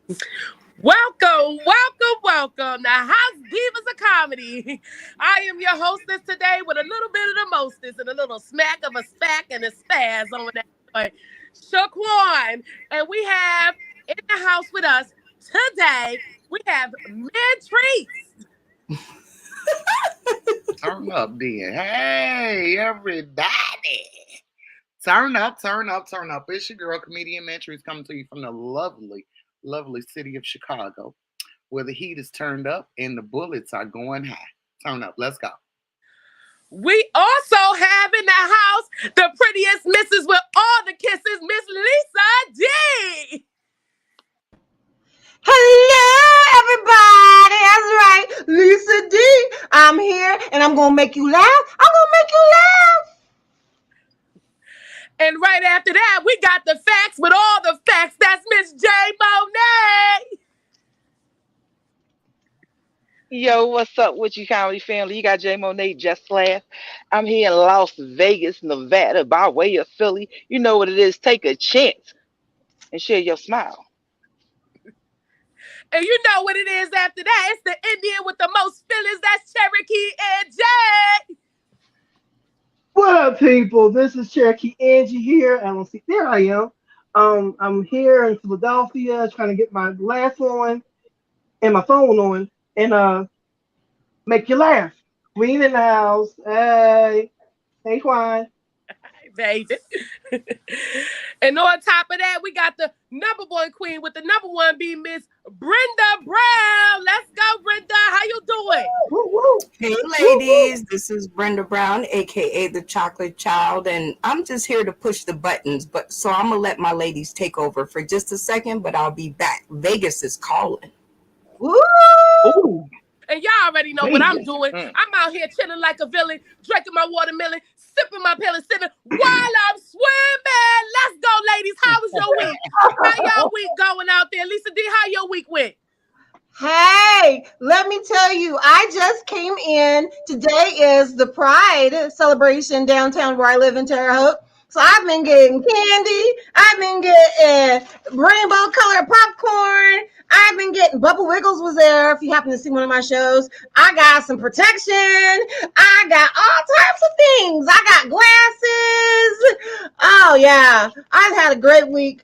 Welcome, welcome, welcome to House Divas of Comedy. I am your hostess today with a little bit of the mostest and a little smack of a spack and a spaz on that boy, Shaquan. And we have in the house with us today, we have Mid Treats. Turn up, then. Hey, everybody. Turn up, turn up, turn up. It's your girl, Comedian Mentries, coming to you from the lovely, lovely city of Chicago, where the heat is turned up and the bullets are going high. Turn up. Let's go. We also have in the house the prettiest missus with all the kisses, Miss Lisa D. Hello, everybody. That's right. Lisa D. I'm here and I'm going to make you laugh. I'm going to make you laugh. And right after that, we got the facts with all the facts. That's Miss J. Monet. Yo, what's up with you, comedy family? You got J Monet Just Laugh. I'm here in Las Vegas, Nevada, by way of Philly. You know what it is. Take a chance and share your smile. And you know what it is after that. It's the Indian with the most feelings. That's Cherokee and Jay. What up, people? This is Cherokee Angie here. I don't see. There I am. I'm here in Philadelphia trying to get my glass on and my phone on and make you laugh. Queen in the house. Hey, hey, Juan. Baby. And on top of that, we got the number one queen with the number one being Miss Brenda Brown. Let's go, Brenda. How you doing? Woo woo Hey, woo woo. ladies, this is Brenda Brown, aka the Chocolate Child, and I'm just here to push the buttons. But so I'm gonna let my ladies take over for just a second, but I'll be back. Vegas is calling. Woo! Ooh, And y'all already know what I'm Vegas. doing. Mm. I'm out here chilling like a villain, drinking my watermelon, sipping my penicillin while I'm swimming. Let's go, ladies. How was your week? How y'all week going out there? Lisa D, how your week went? Hey, let me tell you, I just came in. Today is the Pride celebration downtown where I live in Terre Haute. So I've been getting candy. I've been getting rainbow colored popcorn. I've been getting Bubble Wiggles was there. If you happen to see one of my shows, I got some protection. I got all types of things. I got glasses. Oh yeah, I've had a great week.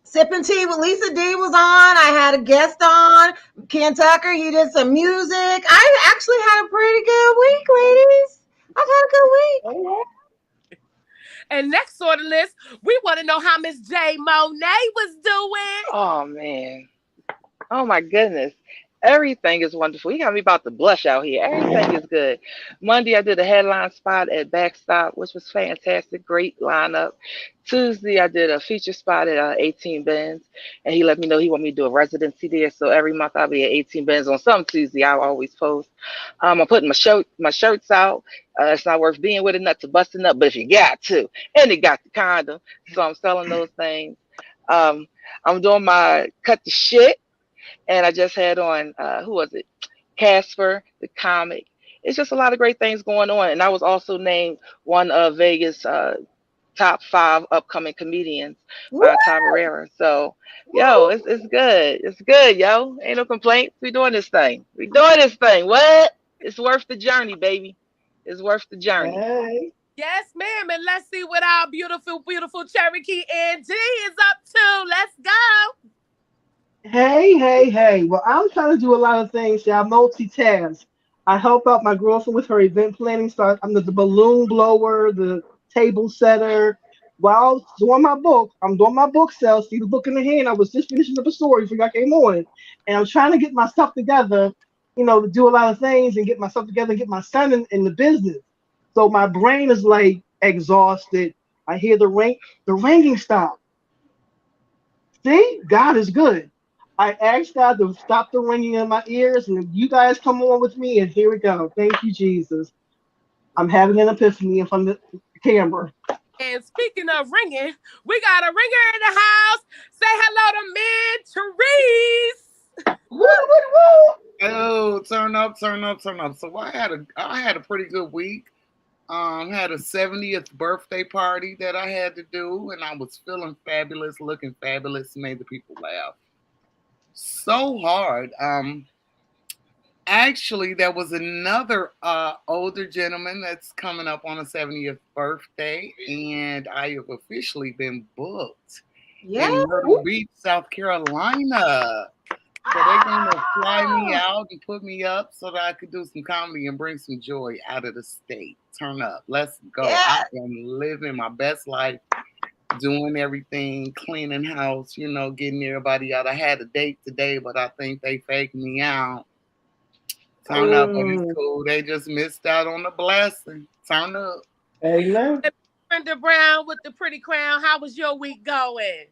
Sipping tea with Lisa D was on. I had a guest on. Ken Tucker, he did some music. I actually had a pretty good week, ladies. I've had a good week. Oh, And next on the list, we want to know how Miss J. Monet was doing. Oh, man. Oh, my goodness. Everything is wonderful. You got me about to blush out here. Everything is good. Monday, I did a headline spot at Backstop, which was fantastic. Great lineup. Tuesday, I did a feature spot at 18 Benz, and he let me know he want me to do a residency there. So every month I'll be at 18 Benz on some Tuesday. I always post. I'm putting my shirts out. It's not worth being with a nut to busting up, but if you got to, and it got the condom, so I'm selling those things. Um, I'm doing my cut the shit, and I just had on who was it? Casper, the comic. It's just a lot of great things going on, and I was also named one of Vegas top 5 upcoming comedians Woo! by Tom Herrera. So, yo, it's good. It's good, yo. Ain't no complaints. We doing this thing. We doing this thing. What? It's worth the journey, baby. It's worth the journey. hey. Yes, ma'am. And let's see what our beautiful, beautiful Cherokee and G is up to. Let's go. Hey, hey, hey. Well, I'm trying to do a lot of things. Yeah, I multitask. I help out my girlfriend with her event planning. So I'm the balloon blower, the table setter. While doing my book, I'm doing my book sale. See the book in the hand. I was just finishing up a story before I came on. And I'm trying to get my stuff together, to do a lot of things and get myself together and get my son in the business. So my brain is like exhausted. I hear the ringing stop. See, God is good. I asked God to stop the ringing in my ears, and you guys come on with me, and here we go. Thank you, Jesus. I'm having an epiphany in front of the camera. And speaking of ringing, we got a ringer in the house. Say hello to Mid Therese. Woo, woo, woo. Oh, turn up, turn up, turn up. So I had a pretty good week. Had a 70th birthday party that I had to do, and I was feeling fabulous, looking fabulous, made the people laugh. so hard. Actually, there was another older gentleman that's coming up on a 70th birthday, and I have officially been booked Yeah. in Myrtle Beach, South Carolina. So they're gonna fly me Wow. out and put me up so that I could do some comedy and bring some joy out of the state. Turn up. Let's go. I Yeah. am living my best life, doing everything, cleaning house, getting everybody out. I had a date today, but I think they faked me out. Turn up, but it's Mm, cool. They just missed out on the blessing. Turn up. amen. Brenda Brown with the pretty crown. How was your week going?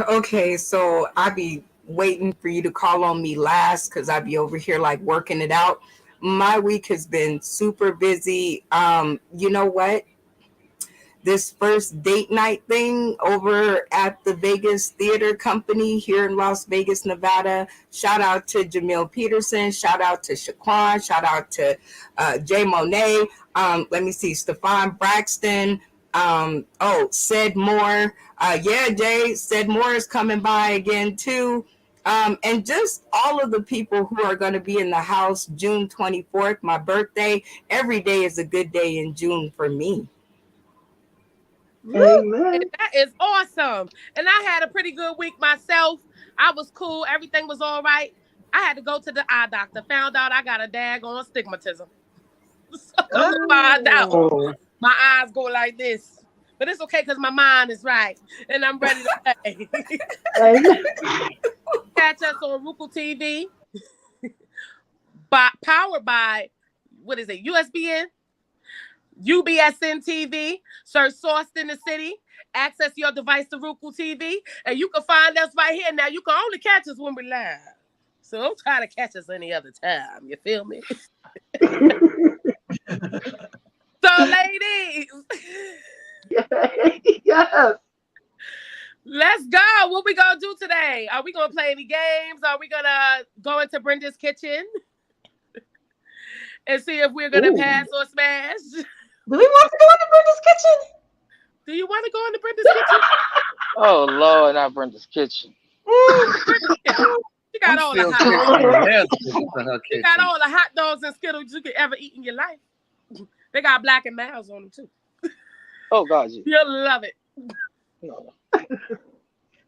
Okay, so I be waiting for you to call on me last because I be over here like working it out. My week has been super busy. You know what? This first date night thing over at the Vegas Theater Company here in Las Vegas, Nevada. Shout out to Jamil Peterson. Shout out to Shaquan. Shout out to Jay Monet. Let me see, Stefan Braxton. Said Moore. Yeah, Jay, said Moore is coming by again too. And just all of the people who are going to be in the house June 24th, my birthday. Every day is a good day in June for me. Woo! Amen. That is awesome. And I had a pretty good week myself. I was cool. Everything was all right. I had to go to the eye doctor. Found out I got a daggone astigmatism. So come to find out, Oh, my eyes go like this. But it's okay because my mind is right. And I'm ready to play. amen. Catch us on Roku TV. Powered by, what is it, USBN? UBSN TV. Search Sourced in the City. Access your device to Roku TV. And you can find us right here. Now, you can only catch us when we live. So don't try to catch us any other time. You feel me? So, ladies, Yes. let's go. What we gonna do today? Are we gonna play any games? Are we gonna go into Brenda's kitchen and see if we're gonna Ooh. pass or smash? Do we want to go into Brenda's kitchen? Do you want to go into Brenda's kitchen? Oh Lord, not Brenda's kitchen. She got I'm all the still hot picturing dogs. Leslie to her She got kitchen. all the hot dogs and Skittles you could ever eat in your life. They got Black and Miles on them too. Oh God, you. You'll love it. No.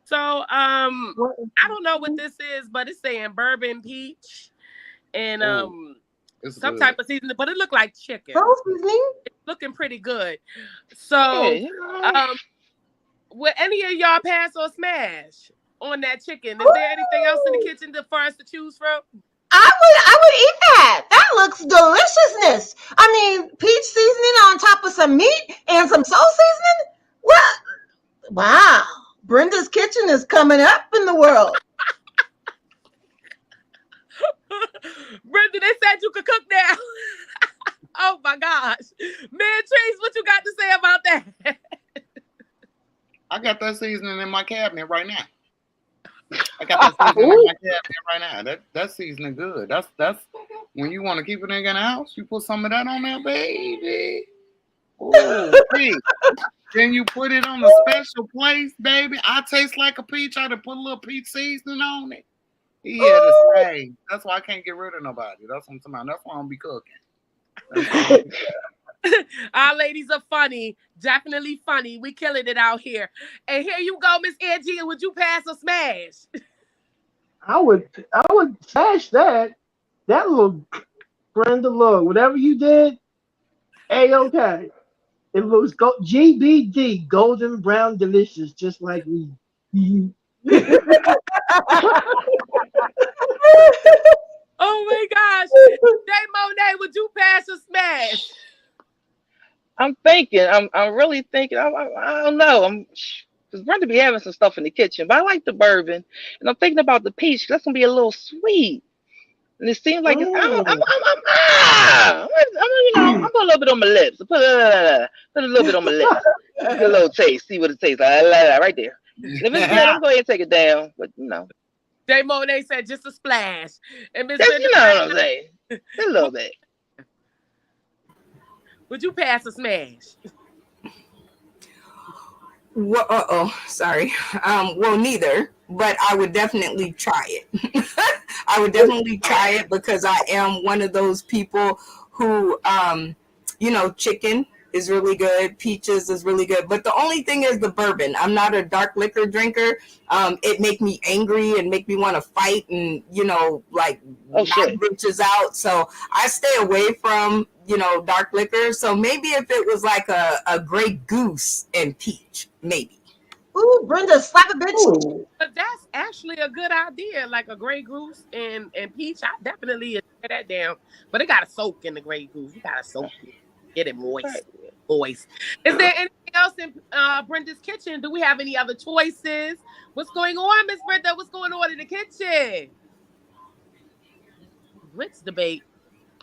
So, I What? don't know what this is, but it's saying bourbon peach and Ooh, it's some good. type of seasoning, but it looked like chicken. Pearl seasoning? It's looking pretty good. Yeah, So, you know. um, will any of y'all pass or smash on that chicken? Is there anything else in the kitchen for us to choose from? I would eat that. That looks deliciousness. I mean, peach seasoning on top of some meat and some soul seasoning. What? Wow. Brenda's kitchen is coming up in the world. Brenda, they said you could cook now. Oh my gosh. Man, Trees, what you got to say about that? I got that seasoning in my cabinet right now. I got that seasoning in my cabinet right now. That seasoning good. That's when you want to keep a nigga in the house, you put some of that on there, baby. Oh, hey. Then you put it on a special place, baby. I taste like a peach. I done put a little peach seasoning on it. He had to Ooh. say. That's why I can't get rid of nobody. That's what I'm talking about. That's why I'm be cooking. That's why I'm Our ladies are funny. Definitely funny. We killing it out here. And here you go, Miss Angie. Would you pass or smash? I would smash that. That little Brenda look. Whatever you did, A-okay. It looks GBD, golden brown delicious, just like me. Oh my gosh. Jay Monet, would you pass or smash? I'm thinking. I'm really thinking. I don't know. Because Brenda be having some stuff in the kitchen, but I like the bourbon, and I'm thinking about the peach. That's gonna be a little sweet, and it seems like it's. Mm. I'm put a little bit on my lips. Put a little bit on my lips. Get a little taste. See what it tastes like. Right there. And if it's good, I'm cooking. gonna go ahead and take it down. But Jay Monet said just a splash. And Miss just Brenda, what I'm saying. Just a little bit. would you pass or smash? Well, sorry. Well, neither, but I would definitely try it. I would definitely try it because I am one of those people who, chicken is really good, peaches is really good, but the only thing is the bourbon. I'm not a dark liquor drinker. It make me angry and make me want to fight and like Oh knock shit. bitches out. So I stay away from dark liquor. So maybe if it was like a Grey Goose and peach, maybe. Ooh, Brenda, slap a bitch. Ooh. But that's actually a good idea, like a Grey Goose and peach. I definitely tear that down, but it got to soak in the Grey Goose. You got to soak it, get it Right. moist. Is there anything else in Brenda's kitchen? Do we have any other choices? What's going on, Miss Brenda? What's going on in the kitchen? Grits debate.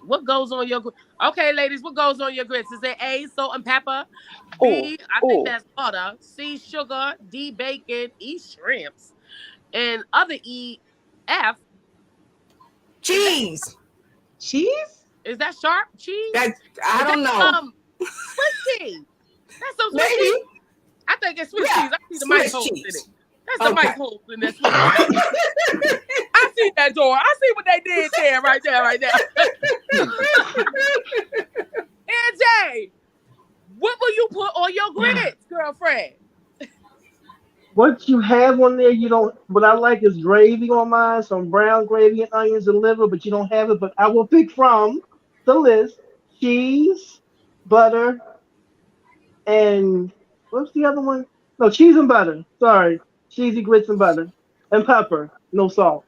What goes on your Okay, ladies, what goes on your grits? Is it A, salt and pepper? Oh, B, I think oh. that's butter. C, sugar. D, bacon. E, shrimps. And other E, F, is that Cheese. Cheese? is that sharp cheese? That I Is that don't know. Swiss cheese? That's some Swiss Maybe. cheese. I think it's Swiss Yeah, cheese. I see the mic Swiss holes in it. cheese. That's the Okay. mic holes in that Swiss cheese. I see that door. I see what they did there, right there, right there. AJ, what will you put on your grits, girlfriend? What you have on there, you don't. What I like is gravy on mine, some brown gravy and onions and liver, but you don't have it. But I will pick from the list: cheese, butter, and what's the other one? No, cheese and butter. Sorry, cheesy grits and butter and pepper. No salt.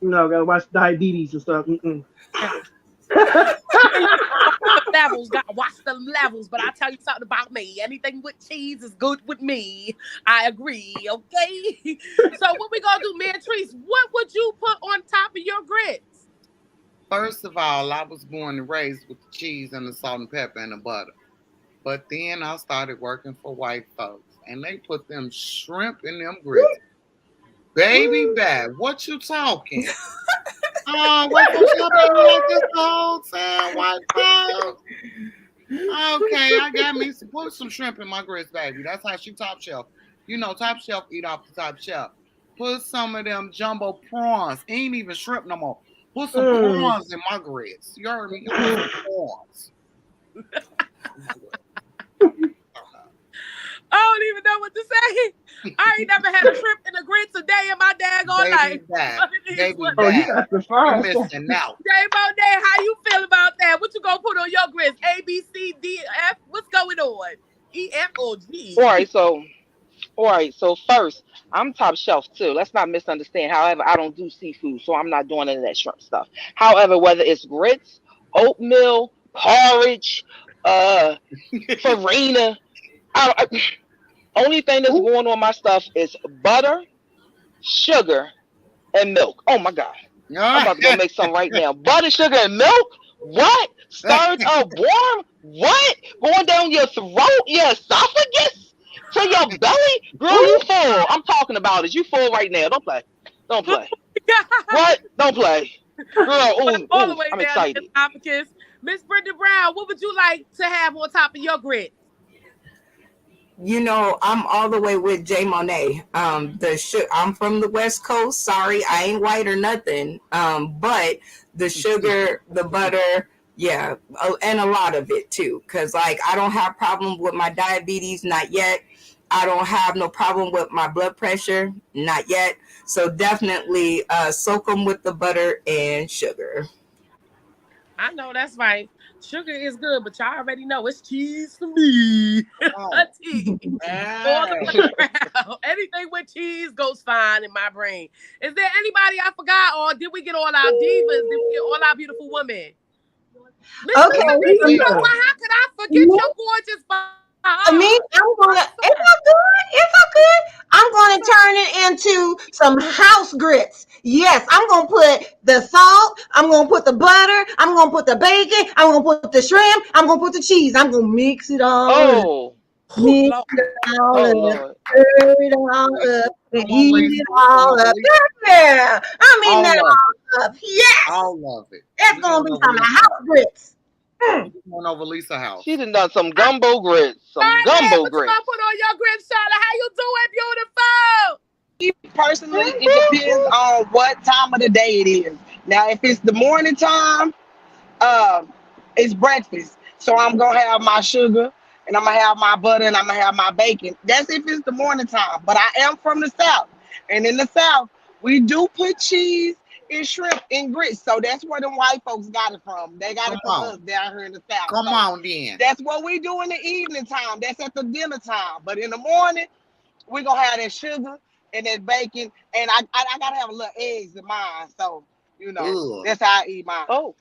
Gotta watch diabetes and stuff. Mm-mm. And the levels, gotta watch the levels. But I tell you something about me. Anything with cheese is good with me. I agree. Okay. So what we gonna do, Mantrice? What would you put on top of your grits? First of all, I was born and raised with the cheese and the salt and pepper and the butter. But then I started working for white folks, and they put them shrimp in them grits. Baby bad, what you talking? Oh, what the shrimp ain't like this the whole time, white folks? Okay, I got me put some shrimp in my grits, baby. That's how she top shelf. Top shelf eat off the top shelf. Put some of them jumbo prawns. Ain't even shrimp no more. Put some Mm. prawns in my grits. You heard me? I want some prawns. I don't even know what to say. I ain't never had a shrimp in the grits a day in my daggone life. Baby bad. But it is Baby what Oh, it you is. bad. got the You fire. missing out. Jay Monet, how you feel about that? What you gonna put on your grits? A, B, C, D, F? What's going on? E, F, or G? All right, so first, I'm top shelf too. Let's not misunderstand. However, I don't do seafood, so I'm not doing any of that shrimp stuff. However, whether it's grits, oatmeal, porridge, farina, only thing that's Ooh. going on my stuff is butter, sugar, and milk. Oh my god. I'm about to go make some right now. Butter, sugar, and milk? What? Stirred up warm? What? Going down your throat, your esophagus, to your belly? Girl, you Ooh. full. I'm talking about it. You full right now. Don't play. Don't play. What? Don't play. Girl, But ooh, all the ooh, way I'm down to the excited. esophagus. Miss Brenda Brown, what would you like to have on top of your grits? I'm all the way with Jay Monet. I'm from the West Coast. Sorry, I ain't white or nothing. But the sugar, the butter, yeah, and a lot of it too. Cause like I don't have problem with my diabetes, not yet. I don't have no problem with my blood pressure, not yet. So definitely soak them with the butter and sugar. I know that's right. Sugar is good, but y'all already know it's cheese for me. Oh, Cheese. All the hey. way around. Anything with cheese goes fine in my brain. Is there anybody I forgot, or did we get all our divas? Did we get all our beautiful women? Miss Okay. Lisa, Lisa, Yeah. how could I forget your gorgeous I mean, behind? I'm gonna. It's all good. It's all good. I'm gonna turn it into some house grits. Yes, I'm gonna put the salt. I'm gonna put the butter. I'm gonna put the bacon. I'm gonna put the shrimp. I'm gonna put the cheese. I'm gonna mix it all up. Oh, Oh, Mix Lord. it all oh up. Lord. Stir it all up and Come on, heat Lisa. it Come all on, up. Lisa. Yeah, I mean that All of it. all up. Yes, All of it. it's We gonna gonna be love some on this house part. grits. What you doing over Lisa's house? She done some gumbo grits. Some Charlotte, gumbo what you grits. gonna put on your grits, Charlotte? How you doing, beautiful? Personally, it depends on what time of the day it is. Now, if it's the morning time, um, it's breakfast. So I'm gonna have my sugar and I'm gonna have my butter and I'm gonna have my bacon. That's if it's the morning time. But I am from the South. And in the South, we do put cheese and shrimp in grits. So that's where the white folks got it from. They got Come it from us on. down here in the South. Come So on then. that's what we do in the evening time. That's at the dinner time. But in the morning, we're gonna have that sugar and that bacon. And I gotta have a little eggs in mine. So, Ugh. that's how I eat mine. Oh,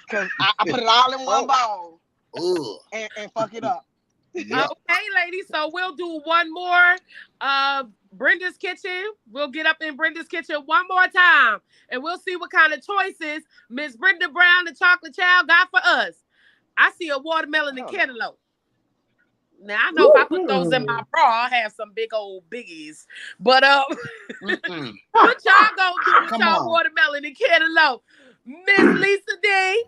Because I put it all in one bowl Ugh. and fuck it up. Yeah. Okay, ladies. So we'll do one more. Brenda's Kitchen. We'll get up in Brenda's Kitchen one more time, and we'll see what kind of choices Miss Brenda Brown, the Chocolate Child, got for us. I see a watermelon and oh, cantaloupe. Now I know if I put those in my bra, I'll have some big old biggies. But Mm-mm. what y'all gonna do with Come y'all on. watermelon and cantaloupe? Miss Lisa D.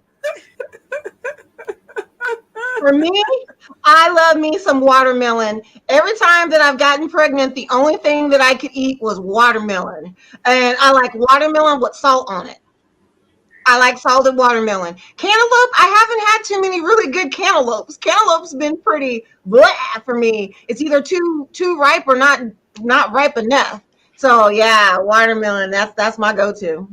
For me, I love me some watermelon. Every time that I've gotten pregnant, the only thing that I could eat was watermelon. And I like watermelon with salt on it. I like salted watermelon. Cantaloupe, I haven't had too many really good cantaloupes. Cantaloupe's been pretty blah for me. It's either too ripe or not ripe enough. So yeah, watermelon, that's my go-to.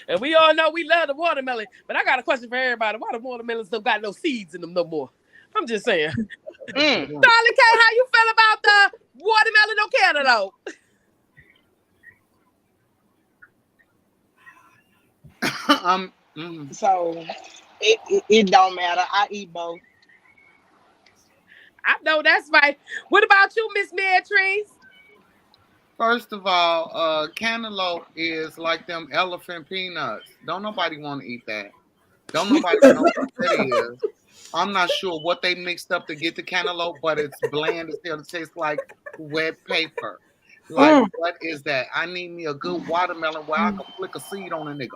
And we all know we love the watermelon. But I got a question for everybody. Why the watermelons don't got no seeds in them no more? I'm just saying. mm. Charlie K, how you feel about the watermelon or cantaloupe? So it don't matter. I eat both. I know that's right. What about you, Miss Beatrice? First of all, cantaloupe is like them elephant peanuts. Don't nobody want to eat that. Don't nobody know what that is. I'm not sure what they mixed up to get the cantaloupe, but it's bland as hell. It tastes like wet paper. Like, what is that? I need me a good watermelon where I can flick a seed on a nigga.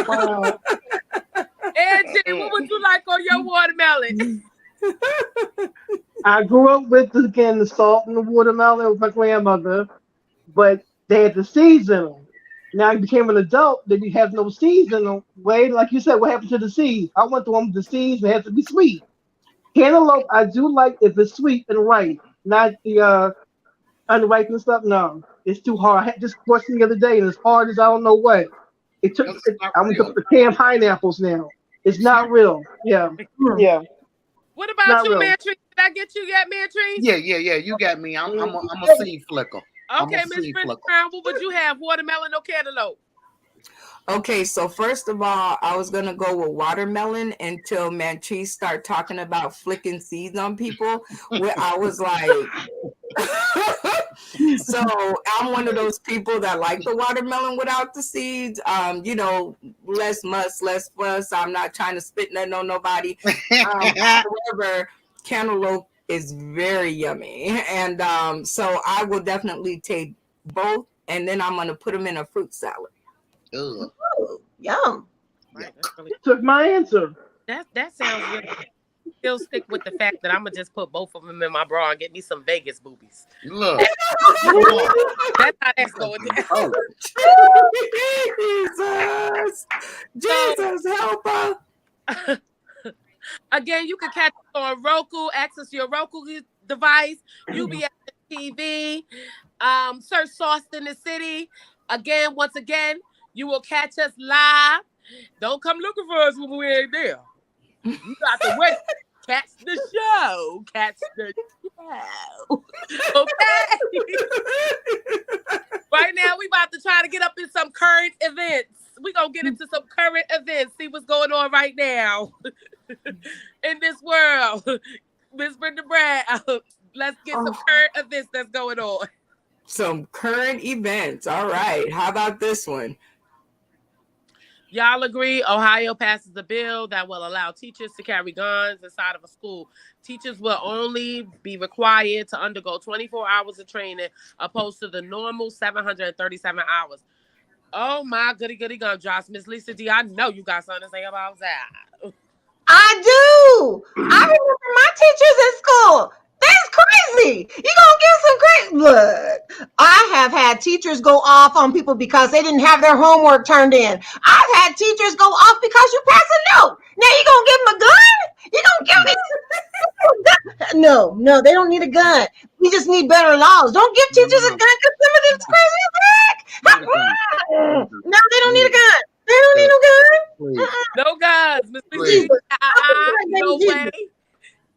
Wow. AJ, what would you like on your watermelon? I grew up with the salt and the watermelon with my grandmother, but they had the seeds in them. Now I became an adult, then you have no seeds in them. Wait, like you said, what happened to the seeds? I want the one with the seeds that has to be sweet. Cantaloupe, I do like if it's sweet and ripe, not the unripe and stuff. No, it's too hard. I had this question the other day, and as hard as I don't know what. That's not I went to real. the canned pineapples now. It's not real. Yeah, yeah, What about not you, real. Beatrice? Did I get you yet, Beatrice? Yeah. You got me. I'm a seed flicker. I'm Okay, a Miss seed Brenda flicker. Brown, what would you have? Watermelon or cantaloupe? Okay, so first of all, I was gonna go with watermelon until Mantrice start talking about flicking seeds on people. Where I was like, so I'm one of those people that like the watermelon without the seeds. Less muss, less fuss. I'm not trying to spit nothing on nobody. However, cantaloupe is very yummy, and so I will definitely take both, and then I'm gonna put them in a fruit salad. Ugh. Ooh, yum. Right, that's really, You took my answer. that sounds really good. Still stick with the fact that I'm gonna just put both of them in my bra and get me some Vegas boobies. Look. Come on. That's how that's going down. Oh, Jesus, help us. Again, you can catch us on Roku, access your Roku device, UBS TV, search Sauce in the City. Again, once again, you will catch us live. Don't come looking for us when we ain't there. You got to wait. Catch the show. Catch the show. Okay. Right now, we about to try to get up in some current events. We gonna get into some current events. See what's going on right now in this world. Miss Brenda Brown, let's get some current events that's going on. Some current events. All right. How about this one? Y'all agree Ohio passes a bill that will allow teachers to carry guns inside of a school. Teachers will only be required to undergo 24 hours of training opposed to the normal 737 hours. Oh my goody goody gumdrops. Miss Lisa D, I know you got something to say about that. I do. I remember my teachers at school. That's crazy. You gonna get some great blood. I have had teachers go off on people because they didn't have their homework turned in. I've had teachers go off because you pass a note. Now you gonna give them a gun? You gonna give me a gun? No, no, they don't need a gun. We just need better laws. Don't give teachers a gun because some of them is crazy as heck. No, they don't need a gun. They don't need no gun. No guns. Miss Lisa Jesus. D, no way.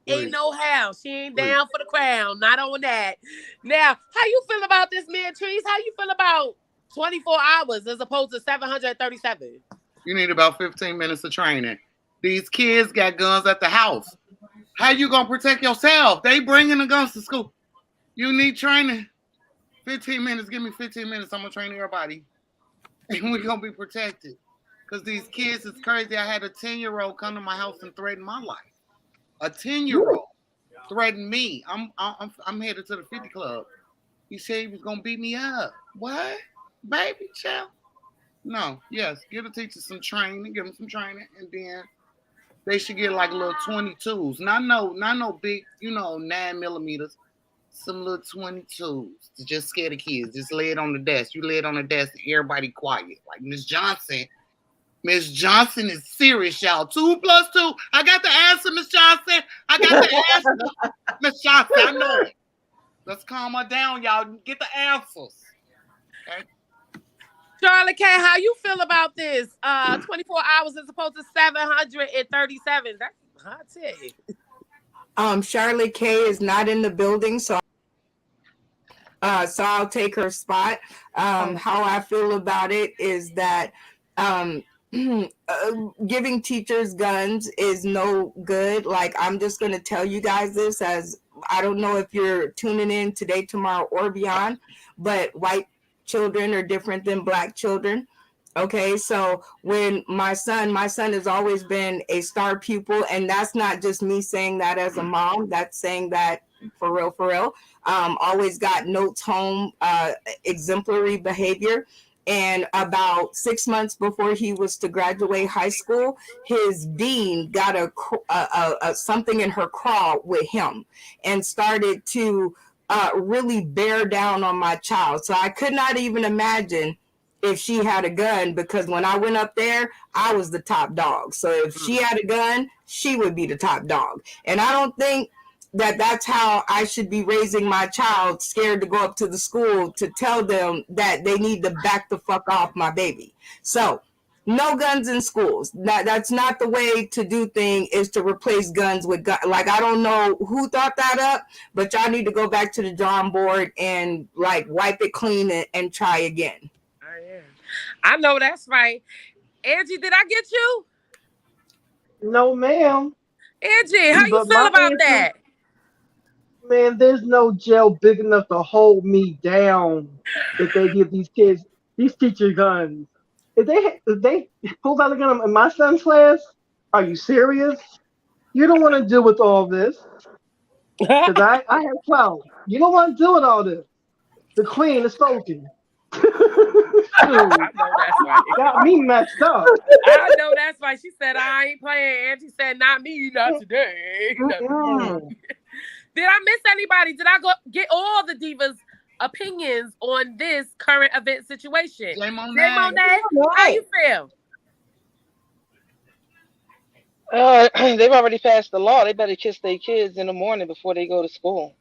Ain't no how. She ain't down for the crown. Not on that. Now, how you feel about this, man, Trees? How you feel about 24 hours as opposed to 737? You need about 15 minutes of training. These kids got guns at the house. How you gonna protect yourself? They bringing the guns to school. You need training. 15 minutes. Give me 15 minutes. I'm gonna train everybody, and we're gonna be protected. Cause these kids is crazy. I had a 10-year-old come to my house and threaten my life. A 10-year-old threatened me. I'm headed to the 50 club. He said he was gonna beat me up. What, baby, child? No, yes, give the teachers some training, give them some training, and then they should get like little 22s. Not no big, 9 millimeters. Some little 22s to just scare the kids. Just lay it on the desk. You lay it on the desk, and everybody quiet. Like Miss Johnson. Miss Johnson is serious, y'all. 2 + 2. I got the answer, Miss Johnson. I got the answer, Miss Johnson. I know it. Let's calm her down, y'all. Get the answers. Okay. Charlotte K, how you feel about this? 24 hours as opposed to 737. That's hot take. Charlotte K is not in the building, so I'll take her spot. How I feel about it is that giving teachers guns is no good. Like, I'm just going to tell you guys this, as I don't know if you're tuning in today, tomorrow, or beyond, but white children are different than black children. Okay, so when my son has always been a star pupil, and that's not just me saying that as a mom, that's saying that for real. Always got notes home, exemplary behavior. And about 6 months before he was to graduate high school, his dean got a something in her craw with him and started to really bear down on my child. So I could not even imagine if she had a gun, because when I went up there, I was the top dog. So if she had a gun, she would be the top dog. And I don't think that that's how I should be raising my child, scared to go up to the school to tell them that they need to back the fuck off my baby. So no guns in schools. That's not the way to do things, is to replace guns with guns. Like, I don't know who thought that up, but y'all need to go back to the drawing board and like wipe it clean and try again. I know that's right. Angie, did I get you? No, ma'am. Angie, how you But feel my about answer, that? man, there's no jail big enough to hold me down if they give these kids, these teachers guns. If they pulled out a gun in my son's class, are you serious? You don't want to deal with all this. Because I have 12. You don't want to deal with all this. The queen is spoken. I know that's right. Got me messed up. I know that's right. She said, I ain't playing. Angie said, not me, not today. Mm-mm. Did I miss anybody? Did I get all the divas' opinions on this current event situation? J. Monet. How you feel? They've already passed the law. They better kiss their kids in the morning before they go to school.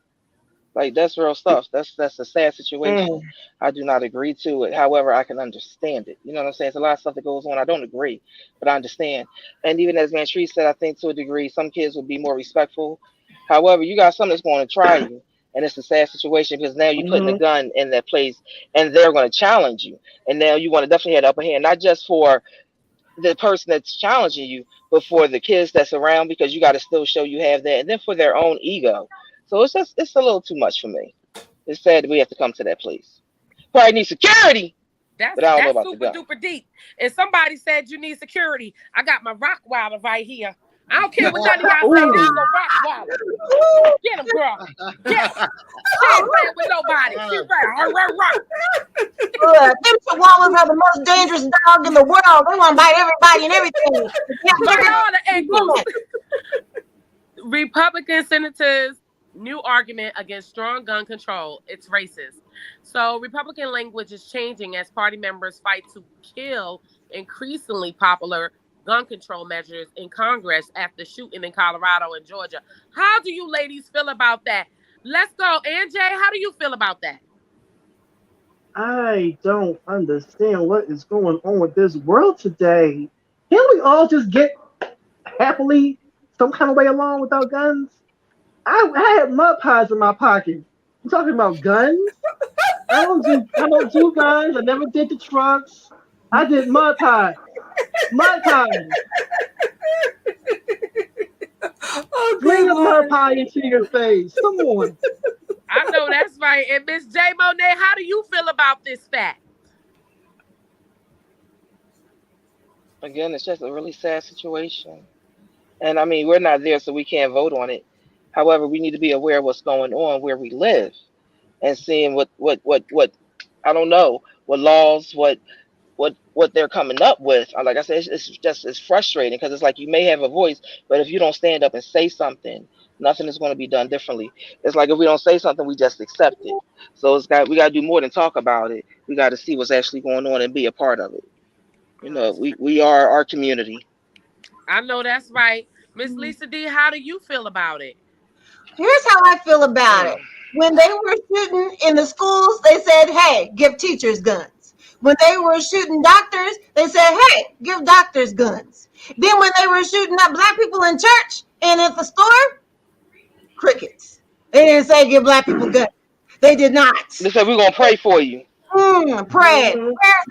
Like, that's real stuff. That's a sad situation. I do not agree to it. However, I can understand it. You know what I'm saying? It's a lot of stuff that goes on. I don't agree, but I understand. And even as Mantree said, I think to a degree, some kids will be more respectful. However, you got something that's going to try you. And it's a sad situation because now you're putting a gun in that place and they're going to challenge you. And now you want to definitely have the upper hand, not just for the person that's challenging you, but for the kids that's around, because you got to still show you have that. And then for their own ego. So it's a little too much for me. It's sad that we have to come to that place. Probably need security, That's but I don't know that's about the super gun. duper deep. And somebody said you need security. I got my Rottweiler right here. I don't care what none of y'all say. This is Ooh. a Rottweiler. Get him, girl. Get him. She ain't playing with nobody. She right. Arr, arr, arr. Them chihuahuas are the most dangerous dog in the world. They want to bite everybody and everything. They can't Bite get all the ankles. it. Republican senators' new argument against strong gun control. It's racist. So Republican language is changing as party members fight to kill increasingly popular gun control measures in Congress after shooting in Colorado and Georgia. How do you ladies feel about that? Let's go. Anjay, how do you feel about that? I don't understand what is going on with this world today. Can't we all just get happily some kind of way along without guns? I had mud pies in my pocket. I'm talking about guns. I don't do guns. I never did the trucks. I did mud pies. Mud pies. Oh, Fling good a mud Lord. pie into your face. Come on. I know that's right. And Miss J. Monet, how do you feel about this fact? Again, it's just a really sad situation. And I mean, we're not there, so we can't vote on it. However, we need to be aware of what's going on where we live and seeing what I don't know, what laws, what they're coming up with. Like I said, it's frustrating because it's like you may have a voice, but if you don't stand up and say something, nothing is going to be done differently. It's like if we don't say something, we just accept it. So we got to do more than talk about it. We got to see what's actually going on and be a part of it. We are our community. I know that's right. Miss Lisa D, how do you feel about it? Here's how I feel about Mm. it. When they were shooting in the schools, they said, hey, give teachers guns. When they were shooting doctors, they said, hey, give doctors guns. Then when they were shooting at black people in church and at the store, crickets. They didn't say give black people guns. They did not. They said we're gonna pray for you. Mhm. Prayers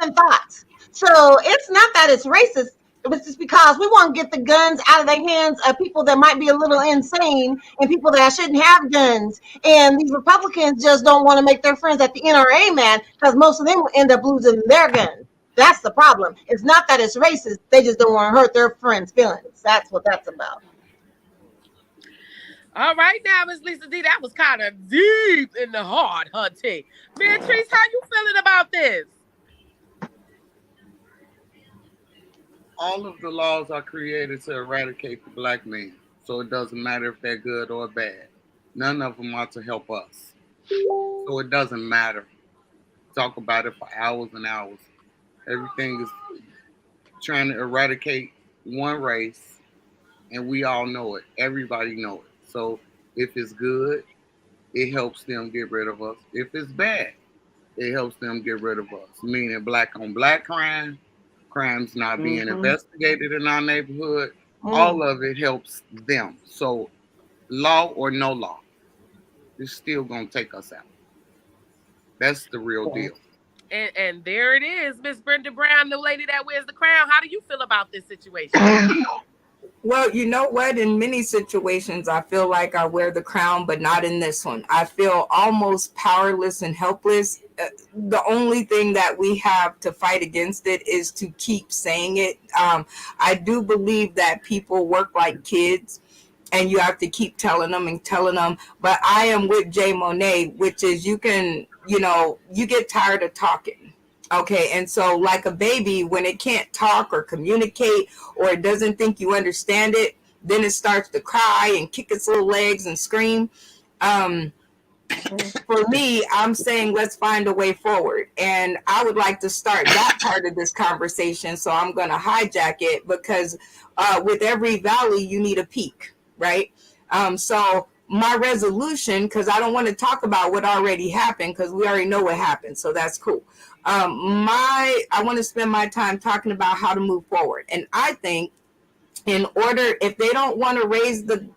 and thoughts. So it's not that it's racist. It's just because we want to get the guns out of the hands of people that might be a little insane and people that shouldn't have guns. And these Republicans just don't want to make their friends at the NRA mad because most of them will end up losing their guns. That's the problem. It's not that it's racist. They just don't want to hurt their friends' feelings. That's what that's about. All right now, Miss Lisa D, that was kind of deep in the heart, hunty. Beatrice, how you feeling about this? All of the laws are created to eradicate the black man. So it doesn't matter if they're good or bad. None of them are to help us. So it doesn't matter. Talk about it for hours and hours. Everything is trying to eradicate one race, and we all know it. Everybody know it. So if it's good, it helps them get rid of us. If it's bad, it helps them get rid of us. Meaning black on black crime, crimes not being Mhm. investigated in our neighborhood, Mm. all of it helps them. So law or no law, it's still gonna take us out. That's the real deal. And there it is, Miss Brenda Brown, the lady that wears the crown. How do you feel about this situation? Well, you know what? In many situations, I feel like I wear the crown, but not in this one. I feel almost powerless and helpless. The only thing that we have to fight against it is to keep saying it. I do believe that people work like kids and you have to keep telling them and telling them. But I am with Jay Monet, which is you get tired of talking. Okay, and so like a baby, when it can't talk or communicate or it doesn't think you understand it, then it starts to cry and kick its little legs and scream. Um, for me, I'm saying let's find a way forward. And I would like to start that part of this conversation. So I'm going to hijack it because with every valley, you need a peak, right? So my resolution, because I don't want to talk about what already happened because we already know what happened. So that's cool. I want to spend my time talking about how to move forward. And I think in order, if they don't want to raise the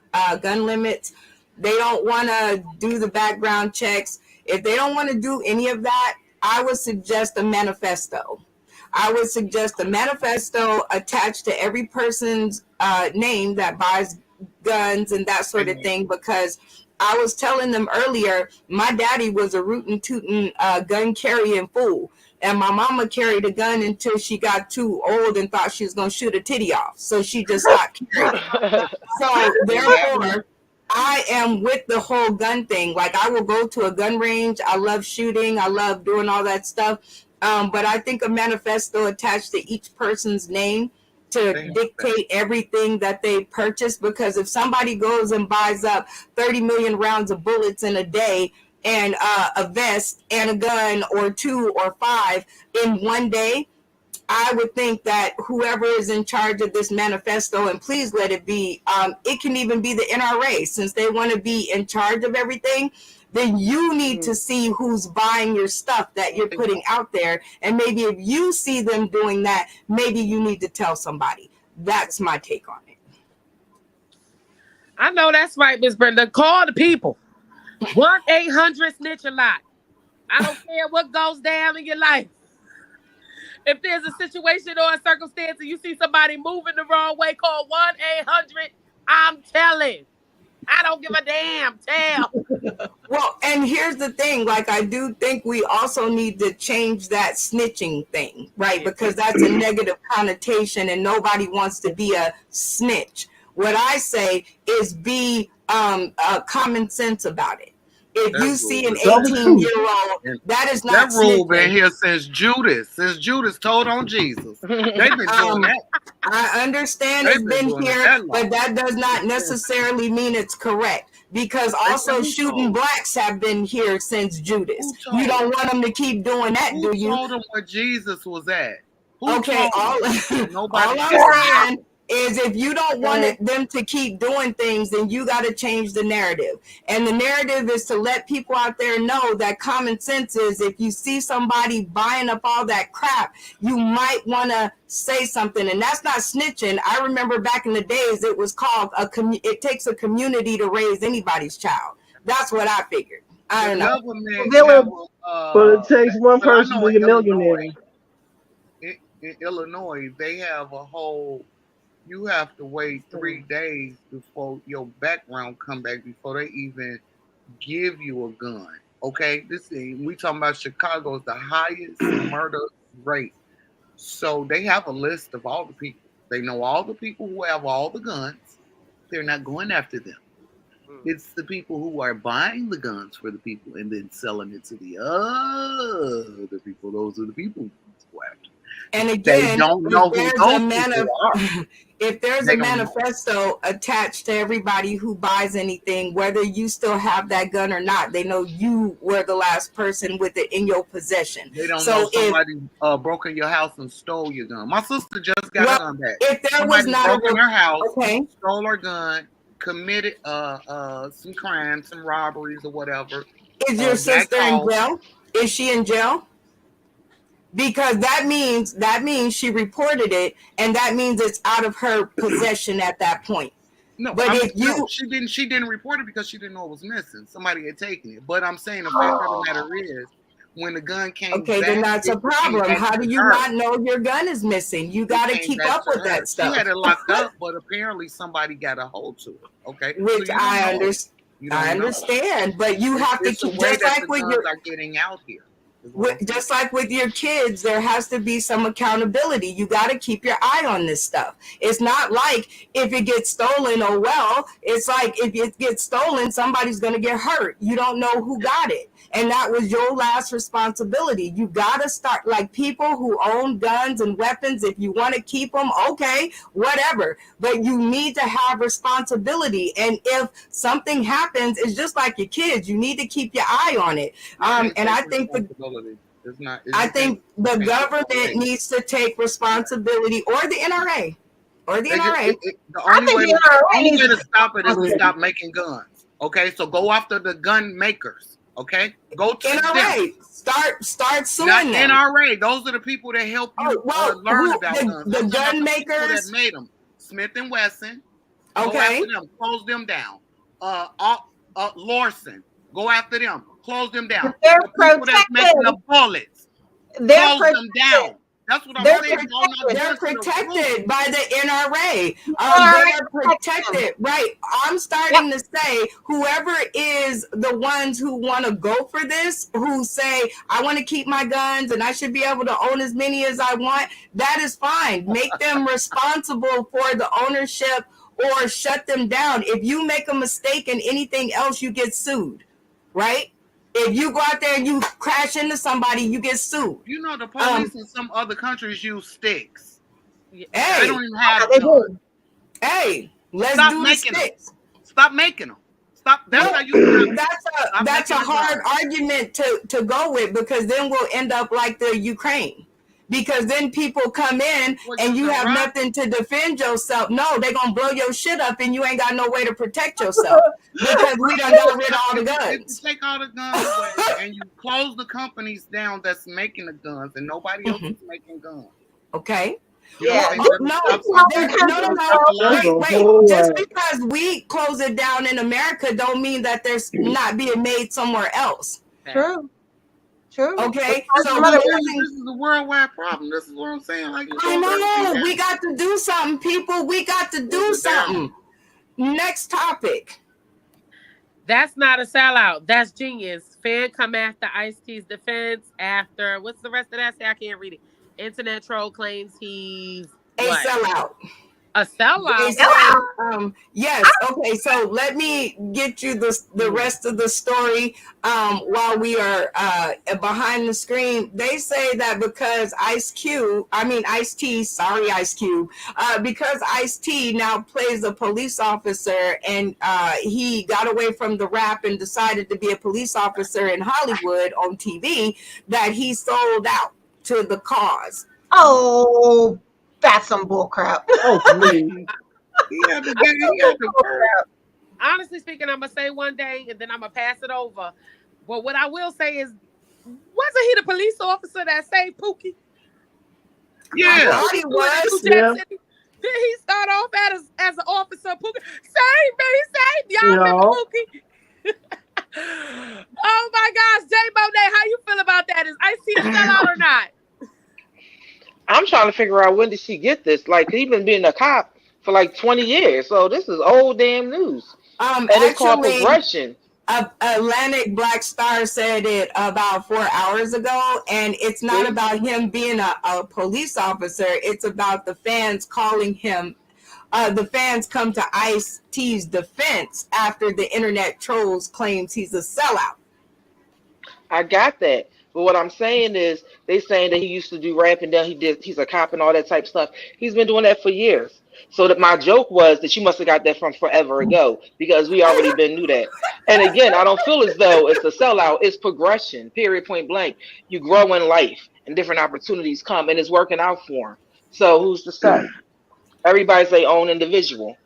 gun limits, they don't want to do the background checks, if they don't want to do any of that, I would suggest a manifesto. I would suggest a manifesto attached to every person's name that buys guns and that sort of thing, because I was telling them earlier, my daddy was a rootin' tootin' gun carrying fool. And my mama carried a gun until she got too old and thought she was going to shoot a titty off. So she just stopped carrying it. So therefore, I am with the whole gun thing. Like, I will go to a gun range. I love shooting. I love doing all that stuff. But I think a manifesto attached to each person's name to dictate everything that they purchase. Because if somebody goes and buys up 30 million rounds of bullets in a day, and a vest and a gun or 2 or 5 in one day, I would think that whoever is in charge of this manifesto, and please let it be, it can even be the NRA, since they want to be in charge of everything, then you need to see who's buying your stuff that you're putting out there. And maybe if you see them doing that, maybe you need to tell somebody. That's my take on it. I know that's right, Miss Brenda. Call the people. 1-800-SNITCH-A-LOT. I don't care what goes down in your life. If there's a situation or a circumstance and you see somebody moving the wrong way, call 1-800. I'm telling. I don't give a damn. Tell. Well, and here's the thing. Like, I do think we also need to change that snitching thing, right? Because that's a negative connotation and nobody wants to be a snitch. What I say is be common sense about it. If you see an 18-year-old, that is not that rule snitching. been here since Judas told on Jesus. They've been doing that. I understand it's been here, but that does not necessarily mean it's correct. Because also shooting blacks have been here since Judas. You don't want them to keep doing that, do you? Who told them where Jesus was at? Okay, all I'm saying is if you don't want them to keep doing things, then you got to change the narrative. And the narrative is to let people out there know that common sense is if you see somebody buying up all that crap, you might want to say something. And that's not snitching. I remember back in the days, it was called it takes a community to raise anybody's child. That's what I figured. I don't know. But it takes one person to be a millionaire. In Illinois, they have a whole, you have to wait 3 days before your background come back before they even give you a gun. Okay, we talking about Chicago is the highest murder rate. So they have a list of all the people. They know all the people who have all the guns. They're not going after them. It's the people who are buying the guns for the people and then selling it to the other people. Those are the people who go after. And again, they don't know who those people are. If there's a manifesto attached to everybody who buys anything, whether you still have that gun or not, they know you were the last person with it in your possession. They don't know somebody broke in your house and stole your gun. My sister just got a gun back. If there was not broke in her house, stole her gun, committed some crimes, some robberies or whatever. Is your sister in jail? Is she in jail? Because that means she reported it, and that means it's out of her possession at that point. No, but she didn't report it because she didn't know it was missing. Somebody had taken it. But I'm saying the fact of the matter is, when the gun came back, then that's a problem. How do you not know your gun is missing? You got to keep up with that stuff. She had it locked up, but apparently somebody got a hold to it. Okay, which so I understand, but you have to keep just like with your are getting out here. Just like with your kids, there has to be some accountability. You got to keep your eye on this stuff. It's not like if it gets stolen, oh well. It's like if it gets stolen, somebody's going to get hurt. You don't know who got it. And that was your last responsibility. You got to start, like, people who own guns and weapons, if you want to keep them, okay, whatever. But you need to have responsibility. And if something happens, it's just like your kids. You need to keep your eye on it. And I think I think the government needs to take responsibility, or the NRA. The only way to stop it is to stop making guns. Okay, so go after the gun makers. Okay, go to NRA. Start suing them. NRA. Those are the people that help you learn about guns. The gun makers that made them. Smith and Wesson. Okay. Go after them. Close them down. Lawson. Go after them. Close them down. They're the people that's making the bullets. Close them down. That's what I'm They're saying. Y'all not protected. They're voicing the truth. protected by the NRA. All They right, are protect them. protected. Right. I'm Yep. starting to say whoever is the ones who want to go for this, who say, I want to keep my guns and I should be able to own as many as I want, that is fine. Make them responsible for the ownership or shut them down. If you make a mistake in anything else, you get sued. Right? If you go out there and you crash into somebody, you get sued. You know, the Um, police in some other countries use sticks. They hey, don't even Yeah, have they guns. do. hey, let's Stop do the making them. sticks. Stop making them. Stop. That's No, how you stop it. Stop that's a making the hard guns. argument to go with, because then we'll end up like the Ukraine. Because then people come in Well, and you using have rock. nothing to defend yourself. No, they're gonna blow your shit up and you ain't got no way to protect yourself because we done got rid of all the If you guns. take all the guns away and you close the companies down that's making the guns and nobody else is making guns, Okay. you don't Yeah. think Oh, that'll no, stop It's not something? because no, no, of no. That's Wait, a wait. whole Just lot. because we close it down in America don't mean that there's not being made somewhere else. true. True. Okay. There's So some who other doesn't? This is a worldwide problem. This is what I'm saying. Like, I know. We got to do something, people. We got to do something. Next topic. That's not a sellout. That's genius. Fan come after Ice-T's defense after what's the rest of that? Say I can't read it. Internet troll claims he's A what? sellout. A They sellout. say, Hello. yes. Okay, so let me get you the rest of the story while we are behind the screen. They say that because Ice-T, sorry, Ice Cube, because Ice-T now plays a police officer and he got away from the rap and decided to be a police officer in Hollywood on TV, that he sold out to the cause. Oh, that's some bullcrap. Oh, please. He had to get. He had to work. Honestly speaking, I'm gonna say one day and then I'm gonna pass it over. But what I will say is, wasn't he the police officer that saved Pookie? I Yeah. thought he was. New Jack Yeah. City? Did he start off as an officer? Pookie, save me, save y'all. Yeah. Remember Pookie? Oh my gosh, Jay Monet, how you feel about that? Is Ice-T a sellout or not? I'm trying to figure out, when did she get this? Like, he's been being a cop for like 20 years, so this is old damn news. And it's called Actually, progression. Atlantic Black Star said it about 4 hours ago, and it's not See? about him being a police officer. It's about the fans calling him. The fans come to Ice-T's defense after the internet trolls claims he's a sellout. I got that. But what I'm saying is, they saying that he used to do rap and then he's a cop and all that type of stuff. He's been doing that for years. So that my joke was that you must have got that from forever ago, because we already been knew that. And again, I don't feel as though it's a sellout. It's progression. Period. Point blank. You grow in life and different opportunities come, and it's working out for him. So who's to say? Everybody's their own individual.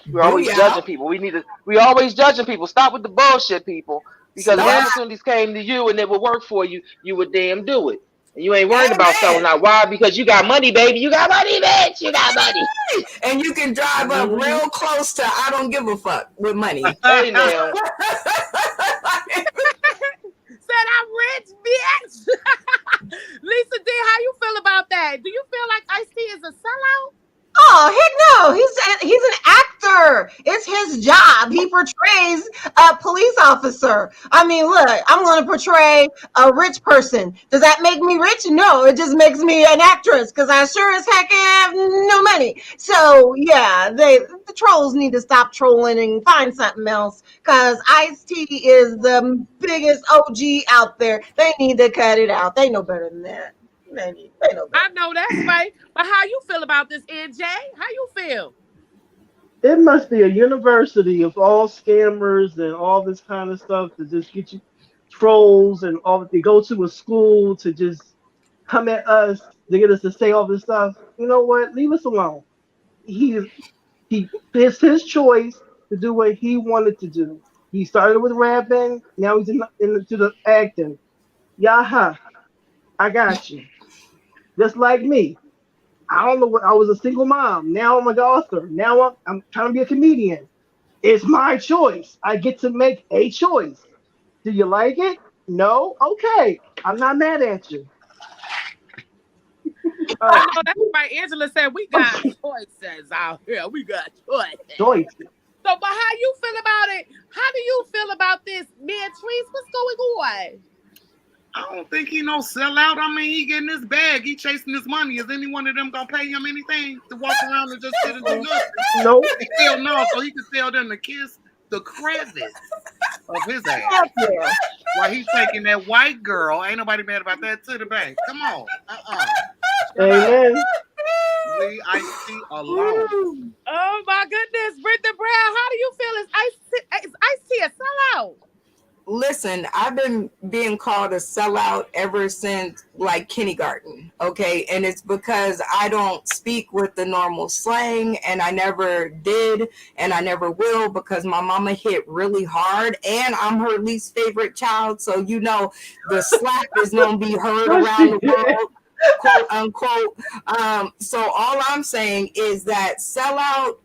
We're always Booyah! judging people. We always judging people. Stop with the bullshit, people. Because if Stop. opportunities came to you and it would work for you, you would damn do it. And you ain't worried about selling Amen. out. Why? Because you got money, baby. You got money, bitch. You got money. And you can drive up real close to I don't give a fuck with money. Hey now. Said I'm rich, bitch. Lisa D, how you feel about that? Do you feel like Ice-T is a sellout? Oh, heck no. He's an actor. It's his job. He portrays a police officer. I mean, look, I'm going to portray a rich person. Does that make me rich? No, it just makes me an actress because I sure as heck have no money. So, yeah, the trolls need to stop trolling and find something else because Ice-T is the biggest OG out there. They need to cut it out. They know better than that. They know better. I know that's right. But how you feel about this, NJ? How you feel? It must be a university of all scammers and all this kind of stuff to just get you trolls and all. They go to a school to just come at us to get us to say all this stuff. You know what? Leave us alone. He it's his choice to do what he wanted to do. He started with rapping. Now he's into the acting. Yaha, I got you. Just like me. I don't know what I was a single mom. Now I'm an author. Now I'm trying to be a comedian. It's my choice. I get to make a choice. Do you like it? No? Okay. I'm not mad at you. I know that's right. Angela said we got choices out here. We got choices. Joyce. So, but how you feel about it? How do you feel about this, man? Trees, what's going on? I don't think he no sellout. I mean, he getting his bag. He chasing his money. Is any one of them gonna pay him anything to walk around and just sit and do nothing? No. Hell no. So he can tell them to kiss the crevice of his ass. Yeah. While he's taking that white girl. Ain't nobody mad about that to the bank. Come on. Amen. Leave Ice-T alone. Oh my goodness, Brenda Brown, how do you feel? Is Ice-T a sellout? Listen, I've been being called a sellout ever since like kindergarten. Okay. And it's because I don't speak with the normal slang, and I never did, and I never will, because my mama hit really hard and I'm her least favorite child. So, you know, the slap is going to be heard around the world, quote unquote. So all I'm saying is that sellout,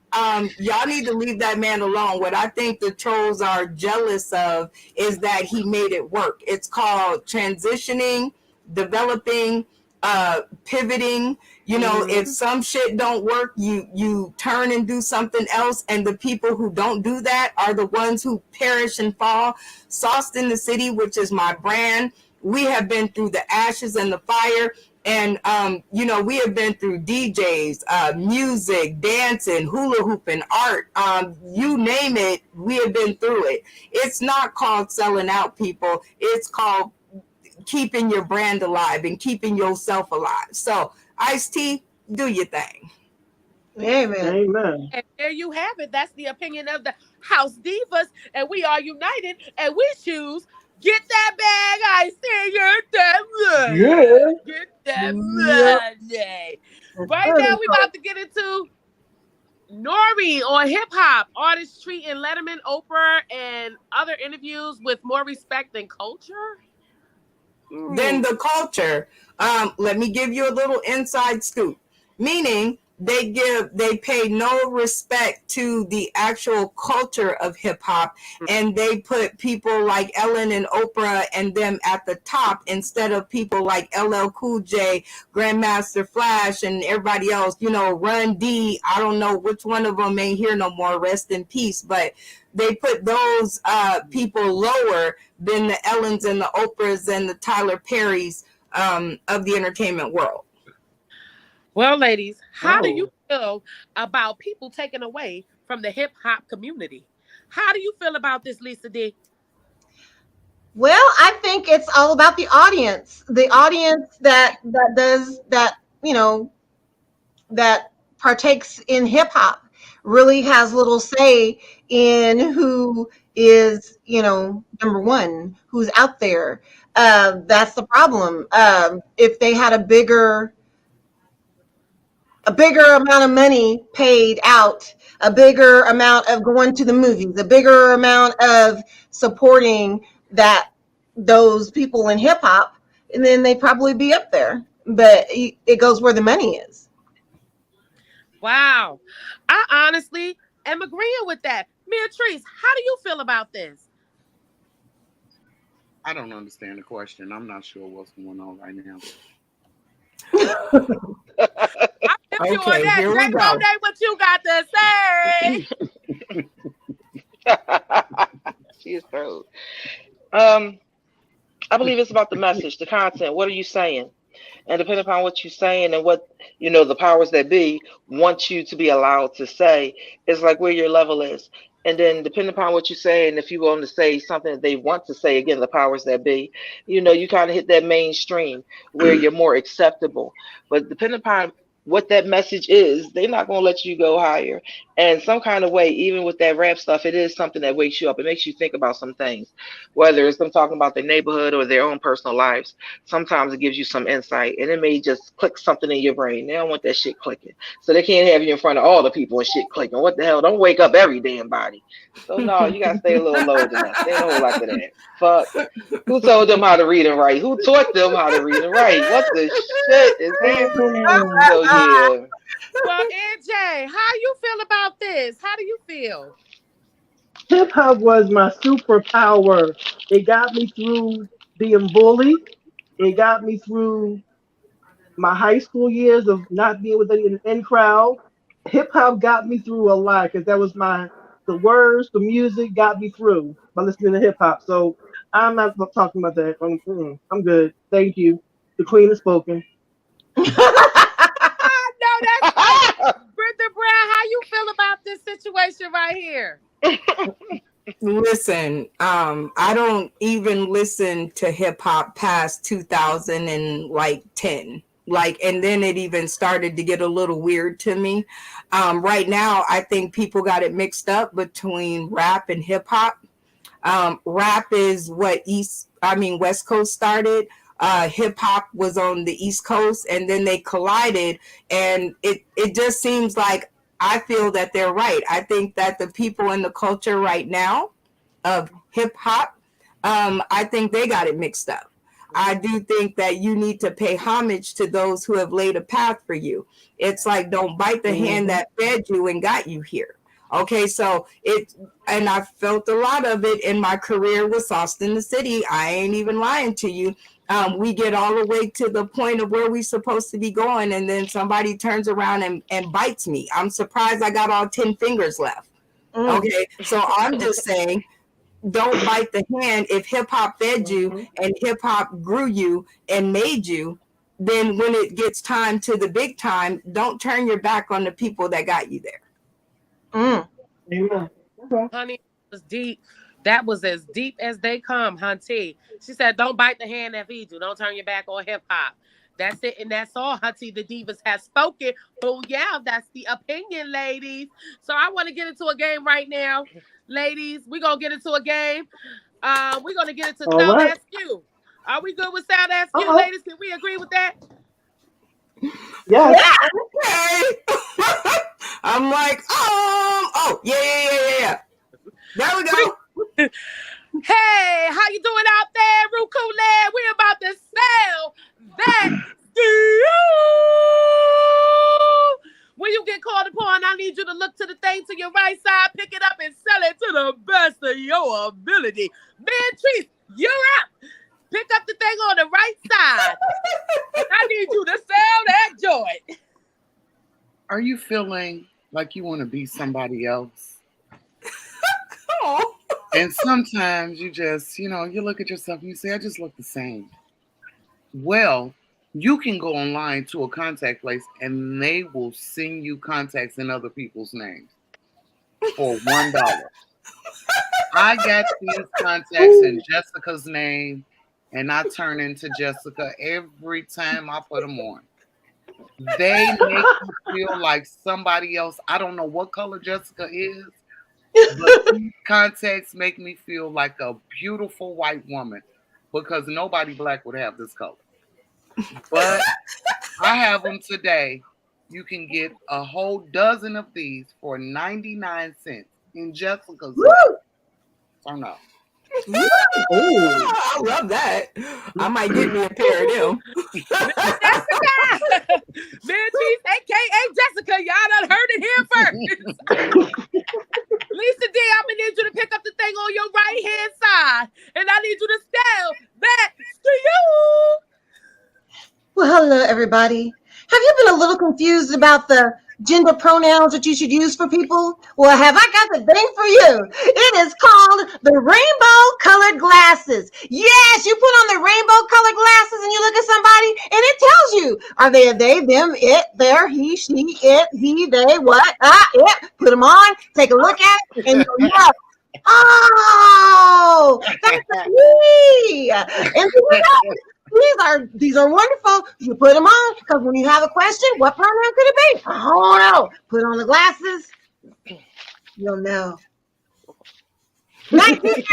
y'all need to leave that man alone. What I think the trolls are jealous of is that he made it work. It's called transitioning, developing, pivoting. You know, if some shit don't work, you turn and do something else. And the people who don't do that are the ones who perish and fall. Sauced in the City, which is my brand, we have been through the ashes and the fire. And, you know, we have been through DJs, music, dancing, hula hooping, art, you name it, we have been through it. It's not called selling out, people. It's called keeping your brand alive and keeping yourself alive. So, Ice-T, do your thing. Amen. Amen. And there you have it. That's the opinion of the House Divas, and we are united, and we choose get that bag, Ice-T, get that money. Yeah. Get that Yep. money. Right now, we about to get into Nori on hip hop artistry in Letterman, Oprah, and other interviews with more respect than culture. Then the culture. Let me give you a little inside scoop. Meaning they pay no respect to the actual culture of hip hop, and they put people like Ellen and Oprah and them at the top instead of people like LL Cool J, Grandmaster Flash, and everybody else. You know, Run D. I don't know which one of them ain't here no more. Rest in peace. But they put those people lower than the Ellens and the Oprahs and the Tyler Perrys of the entertainment world. Well, ladies, how do you feel about people taken away from the hip hop community? How do you feel about this, Lisa D? Well, I think it's all about the audience. The audience that does that, you know, that partakes in hip hop really has little say in who is, you know, number one, who's out there. That's the problem. If they had a bigger amount of money paid out, a bigger amount of going to the movies, a bigger amount of supporting those people in hip hop, and then they probably be up there. But it goes where the money is. Wow. I honestly am agreeing with that. Beatrice, how do you feel about this? I don't understand the question. I'm not sure what's going on right now. I'm you on that. Here we Jay go. Monet, what you got to say? She is through. I believe it's about the message, the content. What are you saying? And depending upon what you're saying and what, you know, the powers that be want you to be allowed to say, it's like where your level is. And then depending upon what you say, and if you want to say something that they want to say, again, the powers that be, you know, you kind of hit that mainstream where you're more acceptable. But depending upon what that message is, they're not going to let you go higher. And some kind of way, even with that rap stuff, it is something that wakes you up. It makes you think about some things, whether it's them talking about their neighborhood or their own personal lives. Sometimes it gives you some insight, and it may just click something in your brain. They don't want that shit clicking. So they can't have you in front of all the people and shit clicking. What the hell? Don't wake up every damn body. So no, you got to stay a little lower than that. They ain't a whole lot of that. Fuck. Who told them how to read and write? Who taught them how to read and write? What the shit is happening? So yeah. Well, NJ, how you feel about this? How do you feel? Hip hop was my superpower. It got me through being bullied. It got me through my high school years of not being with any in crowd, hip hop got me through a lot because that was my the words, the music got me through by listening to hip hop. So I'm not talking about that. I'm good. Thank you. The queen has spoken. I know that's right. Brenda Brown, how you feel about this situation right here? Listen, I don't even listen to hip hop past 2000 and like 10. Like, and then it even started to get a little weird to me. Right now, I think people got it mixed up between rap and hip hop. Rap is what West Coast started. Hip hop was on the East Coast, and then they collided, and it just seems like I feel that they're right. I think that the people in the culture right now of hip hop, I think they got it mixed up. I do think that you need to pay homage to those who have laid a path for you. It's like, don't bite the hand Hmm. that fed you and got you here. Okay, so and I felt a lot of it in my career with Sauce in the City. I ain't even lying to you. We get all the way to the point of where we supposed to be going, and then somebody turns around and bites me. I'm surprised I got all 10 fingers left. Mm. Okay, so I'm just saying, don't bite the hand. If hip hop fed you Hmm. and hip hop grew you and made you, then when it gets time to the big time, don't turn your back on the people that got you there. Mm. Amen. Okay. Honey, it was deep. That was as deep as they come, Hunty. She said, don't bite the hand that feeds you. Don't turn your back on hip hop. That's it, and that's all, Hunty. The Divas has spoken. Oh, yeah, that's the opinion, ladies. So I want to get into a game right now. Ladies, we're going to get into a game. We're going to get into All Sound right. Ask You. Are we good with Sound Ask Uh You, oh. ladies? Can we agree with that? Yes. Yeah. Okay. I'm like, oh, yeah. There we We, go. hey, how you doing out there, Ruku Lad? We're about to sell that deal. When you get called upon, I need you to look to the thing to your right side, pick it up, and sell it to the best of your ability. Beatrice, you're up. Pick up the thing on the right side, and I need you to sell that joint. Are you feeling like you want to be somebody else? Oh. And sometimes you just, you look at yourself and you say, I just look the same. Well, you can go online to a contact place and they will send you contacts in other people's names for $1. I got these contacts in Ooh. Jessica's name and I turn into Jessica every time I put them on. They make you feel like somebody else. I don't know what color Jessica is, but these contacts make me feel like a beautiful white woman because nobody black would have this color. But I have them today. You can get a whole dozen of these for 99 cents in Jessica's name. Woo. So no. Oh. I love that. I might get me a pair of them. Miss Jessica! Beatrice, aka Jessica. Y'all done heard it here first. Lisa D, I'm gonna need you to pick up the thing on your right hand side, and I need you to sell that to you. Well, hello, everybody. Have you been a little confused about the gender pronouns that you should use for people? Well, have I got the thing for you? It is called the rainbow colored glasses. Yes, you put on the rainbow colored glasses and you look at somebody and it tells you, are they a they, them, it, their, he, she, it, he, they, what, it. Put them on, take a look at it, and you'll know. Oh, that's me. And these are wonderful. You put them on because when you have a question, what pronoun could it be? I don't know. Put on the glasses, you'll know. 19.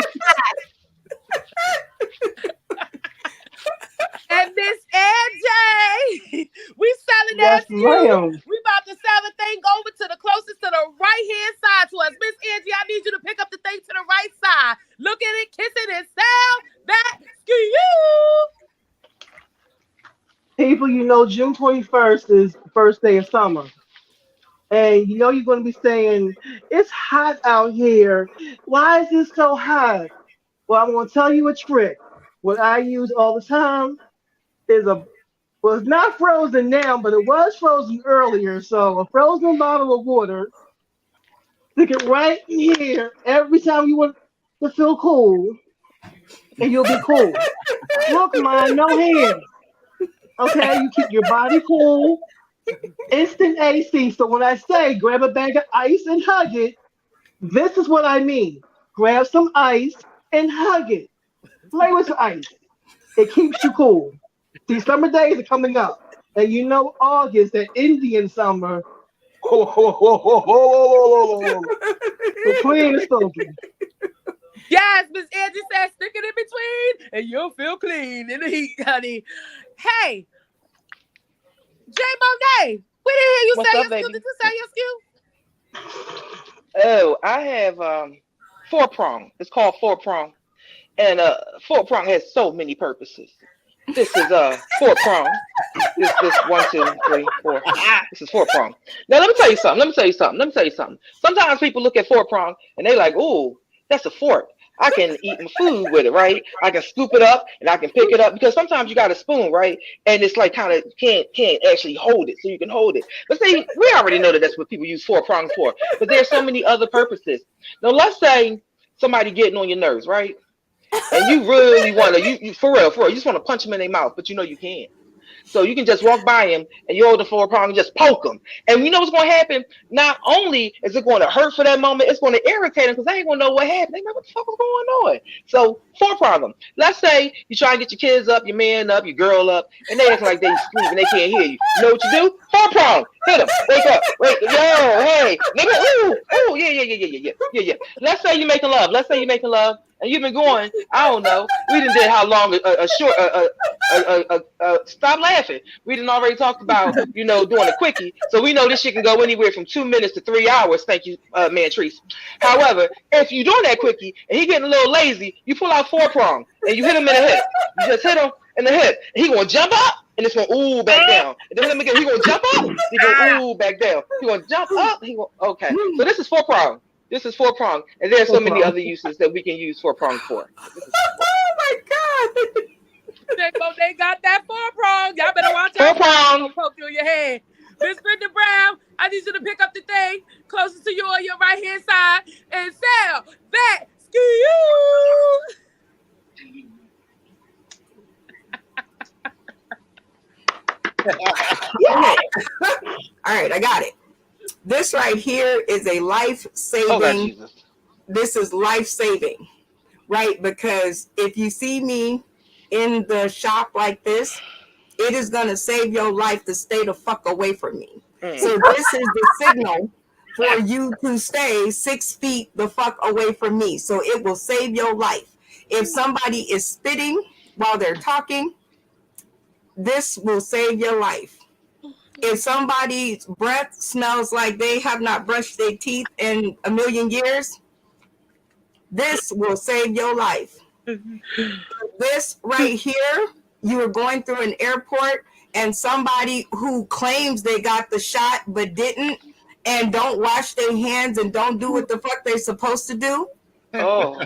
And Miss AJ, we selling that Yes, few. ma'am. We about to sell the thing over to the closest to the right hand side to us. Miss Angie, I need you to pick up the thing to the right side. Look at it, kiss it, and sell that to you. People, June 21st is the first day of summer. And you're going to be saying, it's hot out here. Why is it so hot? Well, I'm going to tell you a trick. What I use all the time is a Well, it's not frozen now, but it was frozen earlier. So a frozen bottle of water, stick it right in here every time you want to feel cool, and you'll be cool. Look, man, no hands. Okay, you keep your body cool. Instant AC. So when I say grab a bag of ice and hug it, this is what I mean. Grab some ice and hug it. Play with the ice. It keeps you cool. See, summer days are coming up. And you know August, that Indian summer. Ho, ho, ho, ho, ho, ho, ho, ho. So clean and spoken. Yes, Miss Angie said, stick it in between, and you'll feel clean in the heat, honey. Hey, Jay Monet, we didn't hear you What's say up, your skill. baby? Did you say your skill? Oh, I have four prong. It's called four prong, and four prong has so many purposes. This is four prong. This 1, 2, 3, 4. This is four prong. Now let me tell you something. Sometimes people look at four prong and they like, "Ooh, that's a fork. I can eat my food with it, right? I can scoop it up and I can pick it up because sometimes you got a spoon, right? And it's like kind of can't actually hold it, so you can hold it. But see, we already know that that's what people use four prongs for. But there's so many other purposes. Now let's say somebody getting on your nerves, right? And you really want to, you for real, you just want to punch them in their mouth, but you know you can't. So you can just walk by him and you hold the four prong and just poke him. And you know what's going to happen? Not only is it going to hurt for that moment, it's going to irritate him because they ain't going to know what happened. They like, what the fuck was going on? So four prong. Let's say you try and get your kids up, your man up, your girl up, and they act like they sleep and they can't hear you. You know what you do? Four prong. Hit them. Wake up. Wait. Yo, hey. Nigga, ooh, yeah. Let's say you're making love. And you've been going, I don't know. We done did how long stop laughing. We done already talked about, doing a quickie. So we know this shit can go anywhere from 2 minutes to 3 hours. Thank you, Mantrice. However, if you're doing that quickie and he getting a little lazy, you pull out four prong and you hit him in the hip. You just hit him in the hip. And he gonna jump up and it's gonna ooh back down. And then he gonna jump up, he gonna ooh back down. He gonna jump up, okay. So this is four prong. This is four prong, and there's so many other uses that we can use four prong for. Oh my God. They got that four prong. Y'all better watch Four out. prong. Poke you in your head. Miss Brenda Brown, I need you to pick up the thing closest to you on your right hand side and sell that ski. Yeah. All right, I got it. This right here is a life-saving. Oh, God, Jesus. This is life-saving, right? Because if you see me in the shop like this, it is going to save your life to stay the fuck away from me. So this is the signal for you to stay 6 feet the fuck away from me. So it will save your life. If somebody is spitting while they're talking, this will save your life. If somebody's breath smells like they have not brushed their teeth in a million years, this will save your life. This right here, you are going through an airport and somebody who claims they got the shot but didn't and don't wash their hands and don't do what the fuck they're supposed to do. Oh,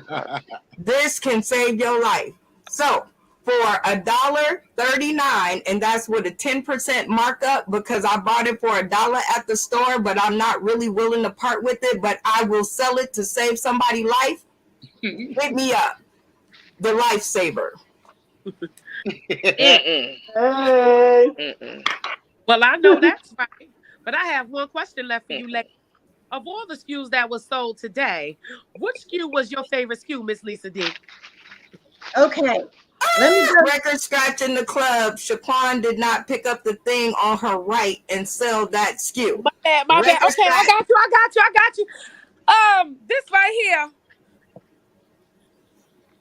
This can save your life. So for $1.39, and that's with a 10% markup because I bought it for $1 at the store, but I'm not really willing to part with it, but I will sell it to save somebody's life. Hit me up. The Lifesaver. Hey. Well, I know that's right. But I have one question left for you, ladies. Of all the SKUs that was sold today, which SKU was your favorite SKU, Miss Lisa D? Okay. Let me go. Record scratch in the club. Shaquan did not pick up the thing on her right and sell that SKU. My bad. Okay, I got you. This right here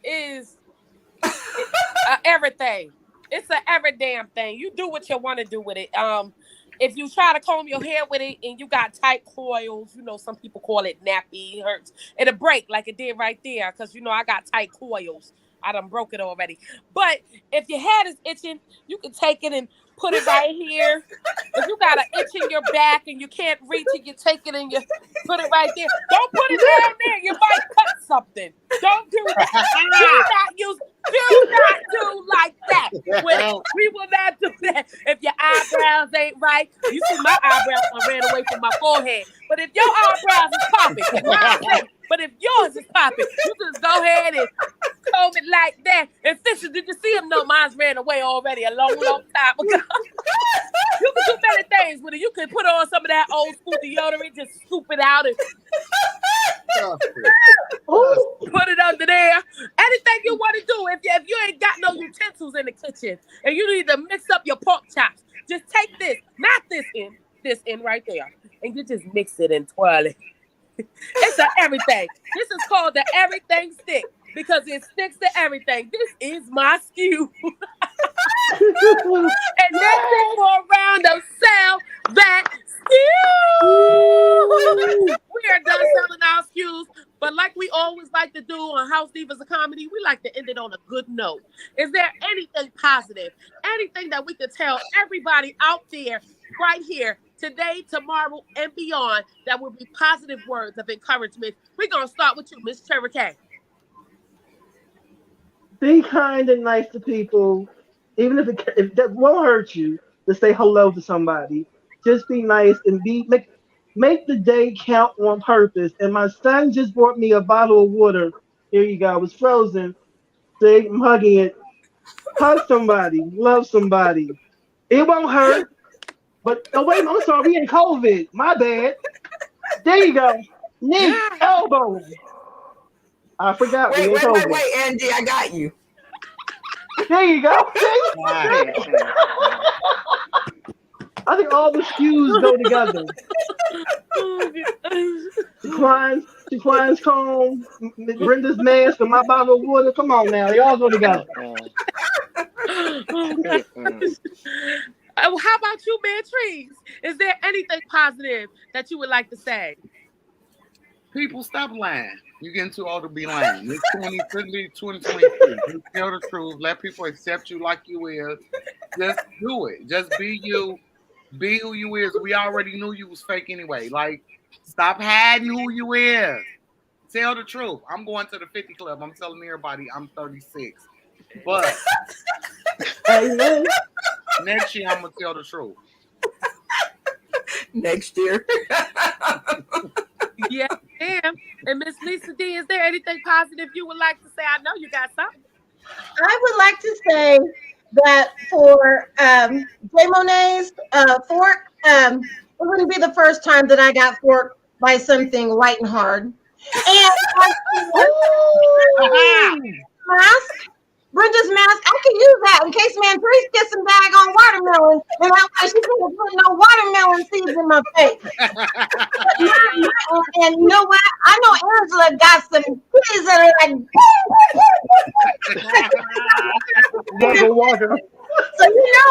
is everything. It's a every damn thing. You do what you want to do with it. If you try to comb your hair with it and you got tight coils, some people call it nappy, hurts. It'll break like it did right there because, I got tight coils. I done broke it already. But if your head is itching, you can take it and put it right here. If you got an itch in your back and you can't reach it, you take it and you put it right there. Don't put it down there. You might cut something. Don't do that. Do not do like that. We will not do that. If right. You see my eyebrows I ran away from my forehead. But if your eyebrows is popping, because mine ain't, but if yours is popping, you just go ahead and comb it like that. And Fisher, did you see him? No, mine's ran away already a long, long time ago. You can do many things with it. You can put on some of that old school deodorant, just scoop it out and put it under there. Anything you want to do. If you ain't got no utensils in the kitchen and you need to mix up your pork chops, just take this, not this in right there, and you just mix it and twirl it. It's a everything. This is called the everything stick because it sticks to everything. This is my SKU. And that's it for a round of Sell That SKU. We are done selling our SKUs, but like we always like to do on House Divas of Comedy, we like to end it on a good note. Is there anything positive, anything that we could tell everybody out there right here today, tomorrow, and beyond that will be positive words of encouragement? We're going to start with you, Miss Cherry K. Be kind and nice to people, even if that won't hurt you to say hello to somebody. Just be nice and make the day count on purpose. And my son just brought me a bottle of water. Here you go. It's frozen. See, I'm hugging it. Hug somebody. Love somebody. It won't hurt. But oh wait, I'm sorry. We in COVID. My bad. There you go. Knee, elbow. I forgot. Wait, Angie, I got you. There you go. I think all the SKUs go together. Decline's comb, Brenda's mask, and my bottle of water. Come on now, they all go together. How about you, man? Trees? Is there anything positive that you would like to say? People, stop lying. You're getting too old to be lying. It's 2023. Just tell the truth. Let people accept you like you is. Just do it. Just be you. Be who you is. We already knew you was fake anyway. Like, stop hiding who you is. Tell the truth. I'm going to the 50 Club. I'm telling everybody I'm 36. But next year I'm gonna tell the truth. Next year. Yeah, ma'am. And Miss Lisa D, is there anything positive you would like to say? I know you got something. I would like to say that for J Monet's fork, it wouldn't be the first time that I got forked by something light and hard. And mask, Brenda's mask, I can use that in case Mantrice gets some bag on watermelon, and she couldn't put no watermelon seeds in my face. And you know what? I know Angela got some kids that are like, water. so you know,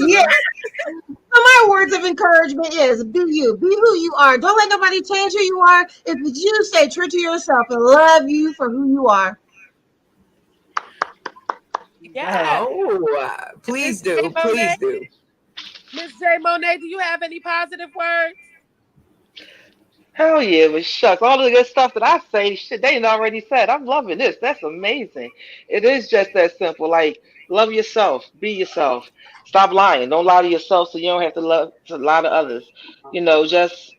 yeah. So my words of encouragement is be you, be who you are. Don't let nobody change who you are. If it's you, stay true to yourself and love you for who you are. Yeah. Oh, please do. Please do. Miss J Monet, do you have any positive words? Hell yeah, but shucks, all the good stuff that I say, shit, they done already said. I'm loving this. That's amazing. It is just that simple. Like, love yourself, be yourself. Stop lying. Don't lie to yourself so you don't have to lie to others. Just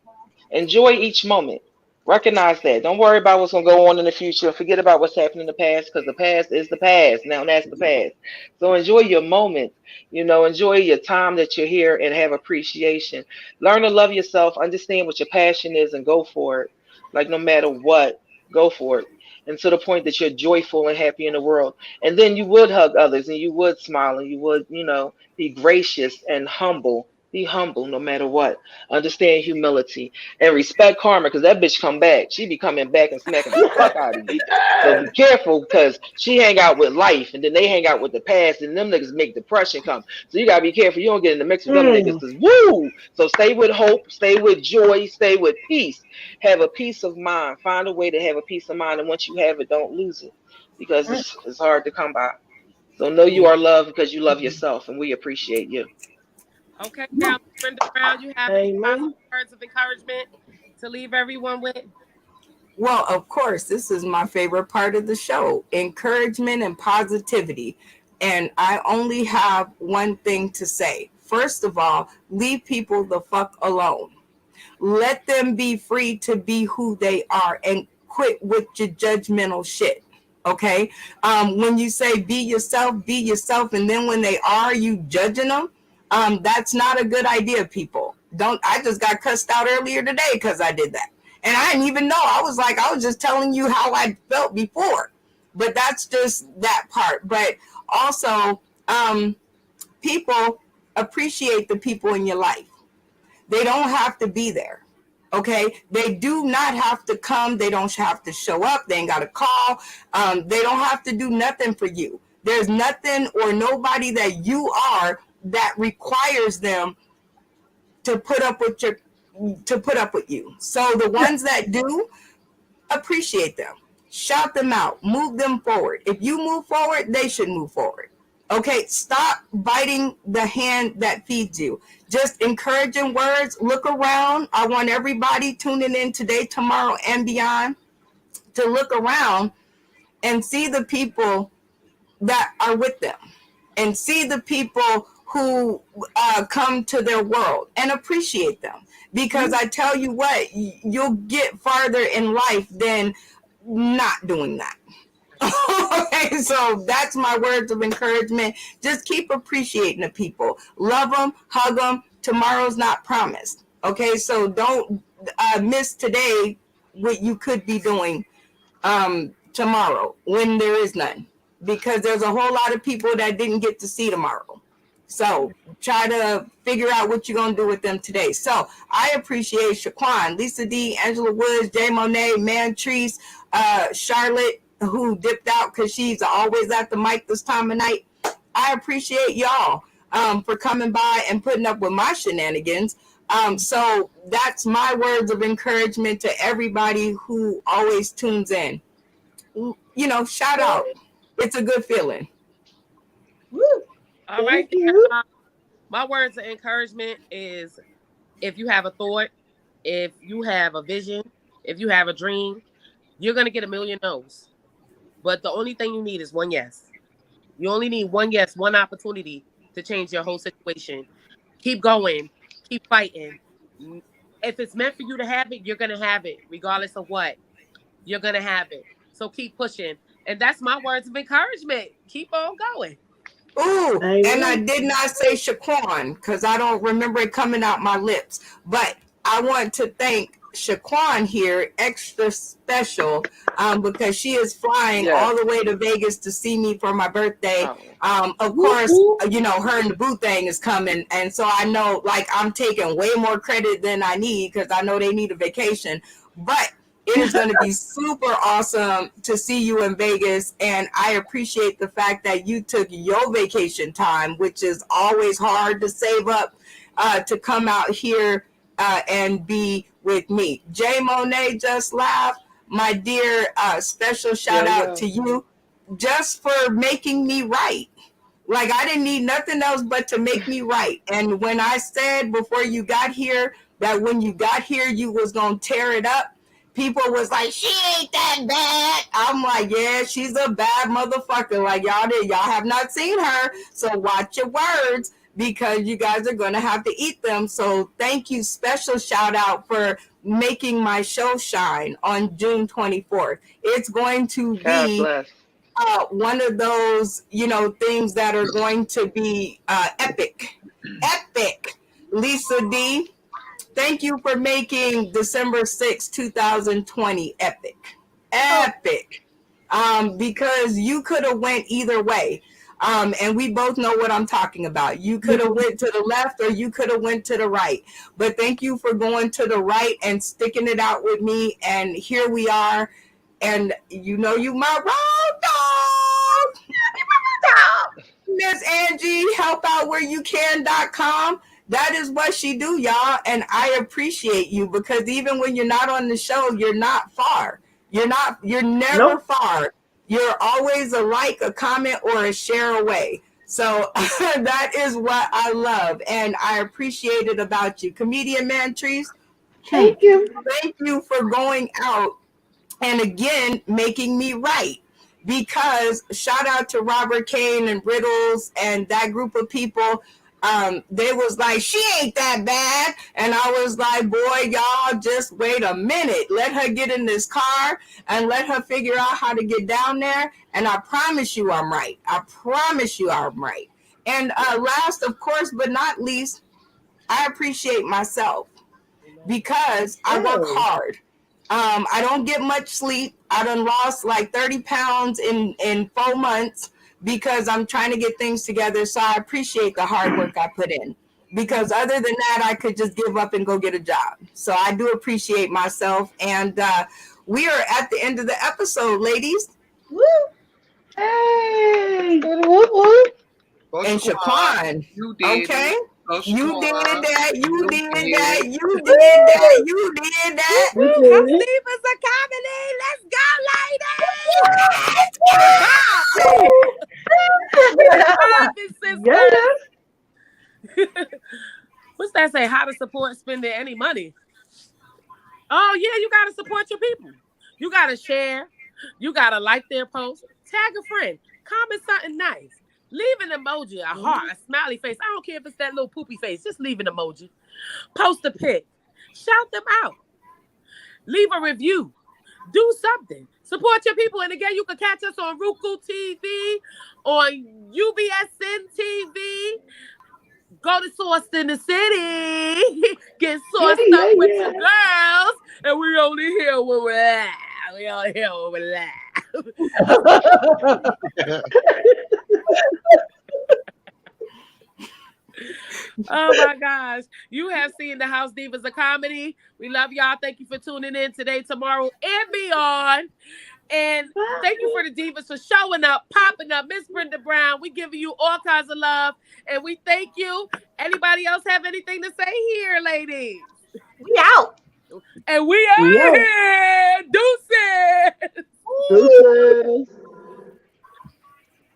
enjoy each moment. Recognize that. Don't worry about what's gonna go on in the future. Forget about what's happened in the past because the past is the past. Now that's the past. So enjoy your moment. Enjoy your time that you're here and have appreciation. Learn to love yourself, understand what your passion is, and go for it. Like no matter what, go for it. And to the point that you're joyful and happy in the world. And then you would hug others and you would smile and you would, be gracious and humble. Be humble no matter what. Understand humility and respect karma because that bitch come back. She be coming back and smacking the fuck out of you. So be careful because she hang out with life and then they hang out with the past and them niggas make depression come. So you gotta be careful. You don't get in the mix with them niggas because woo! So stay with hope, stay with joy, stay with peace. Have a peace of mind. Find a way to have a peace of mind and once you have it, don't lose it because it's hard to come by. So know you are loved because you love yourself and we appreciate you. Okay, now, Brenda Brown, you have any positive words of encouragement to leave everyone with? Well, of course, this is my favorite part of the show, encouragement and positivity. And I only have one thing to say. First of all, leave people the fuck alone. Let them be free to be who they are and quit with your judgmental shit. Okay. When you say be yourself, and then when they are, you judging them. That's not a good idea, people. Don't. I just got cussed out earlier today because I did that, and I didn't even know. I was just telling you how I felt before, but that's just that part. But also, people appreciate the people in your life. They don't have to be there. Okay, they do not have to come. They don't have to show up. They ain't got to call. They don't have to do nothing for you. There's nothing or nobody that you are that requires them to put up with you. So the ones that do, appreciate them, shout them out, move them forward. If you move forward, they should move forward. Okay, stop biting the hand that feeds you. Just encouraging words. Look around. I want everybody tuning in today, tomorrow, and beyond to look around and see the people that are with them and see the people who come to their world and appreciate them. Because I tell you what, you'll get farther in life than not doing that. Okay, so that's my words of encouragement. Just keep appreciating the people. Love them, hug them. Tomorrow's not promised. Okay, so don't miss today what you could be doing tomorrow when there is none. Because there's a whole lot of people that didn't get to see tomorrow. So try to figure out what you're going to do with them today. So I appreciate Shaquan, Lisa D, Angela Woods, Jay Monet, Mantrice, Charlotte, who dipped out because she's always at the mic this time of night. I appreciate y'all for coming by and putting up with my shenanigans. So that's my words of encouragement to everybody who always tunes in. You know, shout out. It's a good feeling. Woo. All right. Thank you. My words of encouragement is if you have a thought, if you have a vision, if you have a dream, you're going to get a million no's. But the only thing you need is one yes. You only need one yes, one opportunity to change your whole situation. Keep going. Keep fighting. If it's meant for you to have it, you're going to have it, regardless of what. You're going to have it. So keep pushing. And that's my words of encouragement. Keep on going. Ooh, and I Amen. did not say Shaquan because I don't remember it coming out my lips. But I want to thank Shaquan here, extra special, because she is flying Yes. all the way to Vegas to see me for my birthday. Oh. Of Woo, course, woo. you know, her and the boo thing is coming. And so I know, like, I'm taking way more credit than I need because I know they need a vacation. But it is going to be super awesome to see you in Vegas. And I appreciate the fact that you took your vacation time, which is always hard to save up to come out here and be with me. Jay Monet just laughed. My dear, special shout out to you just for making me right. Like I didn't need nothing else but to make me right. And when I said before you got here that when you got here you was gonna tear it up, people was like, she ain't that bad. I'm like, yeah, she's a bad motherfucker. Like y'all have not seen her, so watch your words because you guys are gonna have to eat them. So thank you, special shout out for making my show shine on June 24th. It's going to God be bless. one of those, you know, things that are going to be epic. Epic. Lisa D, thank you for making December 6, 2020 epic. Epic. Because you could have went either way. And we both know what I'm talking about. You could have went to the left or you could have went to the right. But thank you for going to the right and sticking it out with me. And here we are. And you know you my road dog. Miss Angie, helpoutwhereyoucan.com. That is what she do, y'all. And I appreciate you because even when you're not on the show, you're not far. You're never Nope. far. You're always a like, a comment, or a share away. So that is what I love. And I appreciate it about you. Comedian Mantrice, Thank you. thank you for going out and again making me right because shout out to Robert Kane and Brittles and that group of people. They was like, she ain't that bad. And I was like, boy, y'all just wait a minute. Let her get in this car and let her figure out how to get down there. And I promise you I'm right. I promise you I'm right. And last, of course, but not least, I appreciate myself because I work hard. I don't get much sleep. I done lost like 30 pounds in 4 months because I'm trying to get things together. So I appreciate the hard work I put in. Because other than that, I could just give up and go get a job. So I do appreciate myself. And we are at the end of the episode, ladies. Woo. Hey. And Shaquan, you did okay? it. Go, You Shaquan. did that. You did did that. it. You did that. You did that. You Woo, did House it. Divas of Comedy. Let's go, ladies. We love you, sisters. What's that say? How to support spending any money? Oh, yeah, you got to support your people. You got to share. You got to like their post. Tag a friend. Comment something nice. Leave an emoji, a heart, a smiley face. I don't care if it's that little poopy face. Just leave an emoji. Post a pic. Shout them out. Leave a review. Do something. Support your people. And again, you can catch us on Roku TV, on UBSN TV. Go to Source in the City. Get sourced up with your girls. And we only here when we're at. We only here when we're at. Oh my gosh. You have seen the House Divas of Comedy. We love y'all. Thank you for tuning in today, tomorrow, and beyond. And thank you for the Divas for showing up, popping up. Miss Brenda Brown, we giving you all kinds of love. And we thank you. Anybody else have anything to say here, ladies? We out. And we out here. Deuces. Deuces.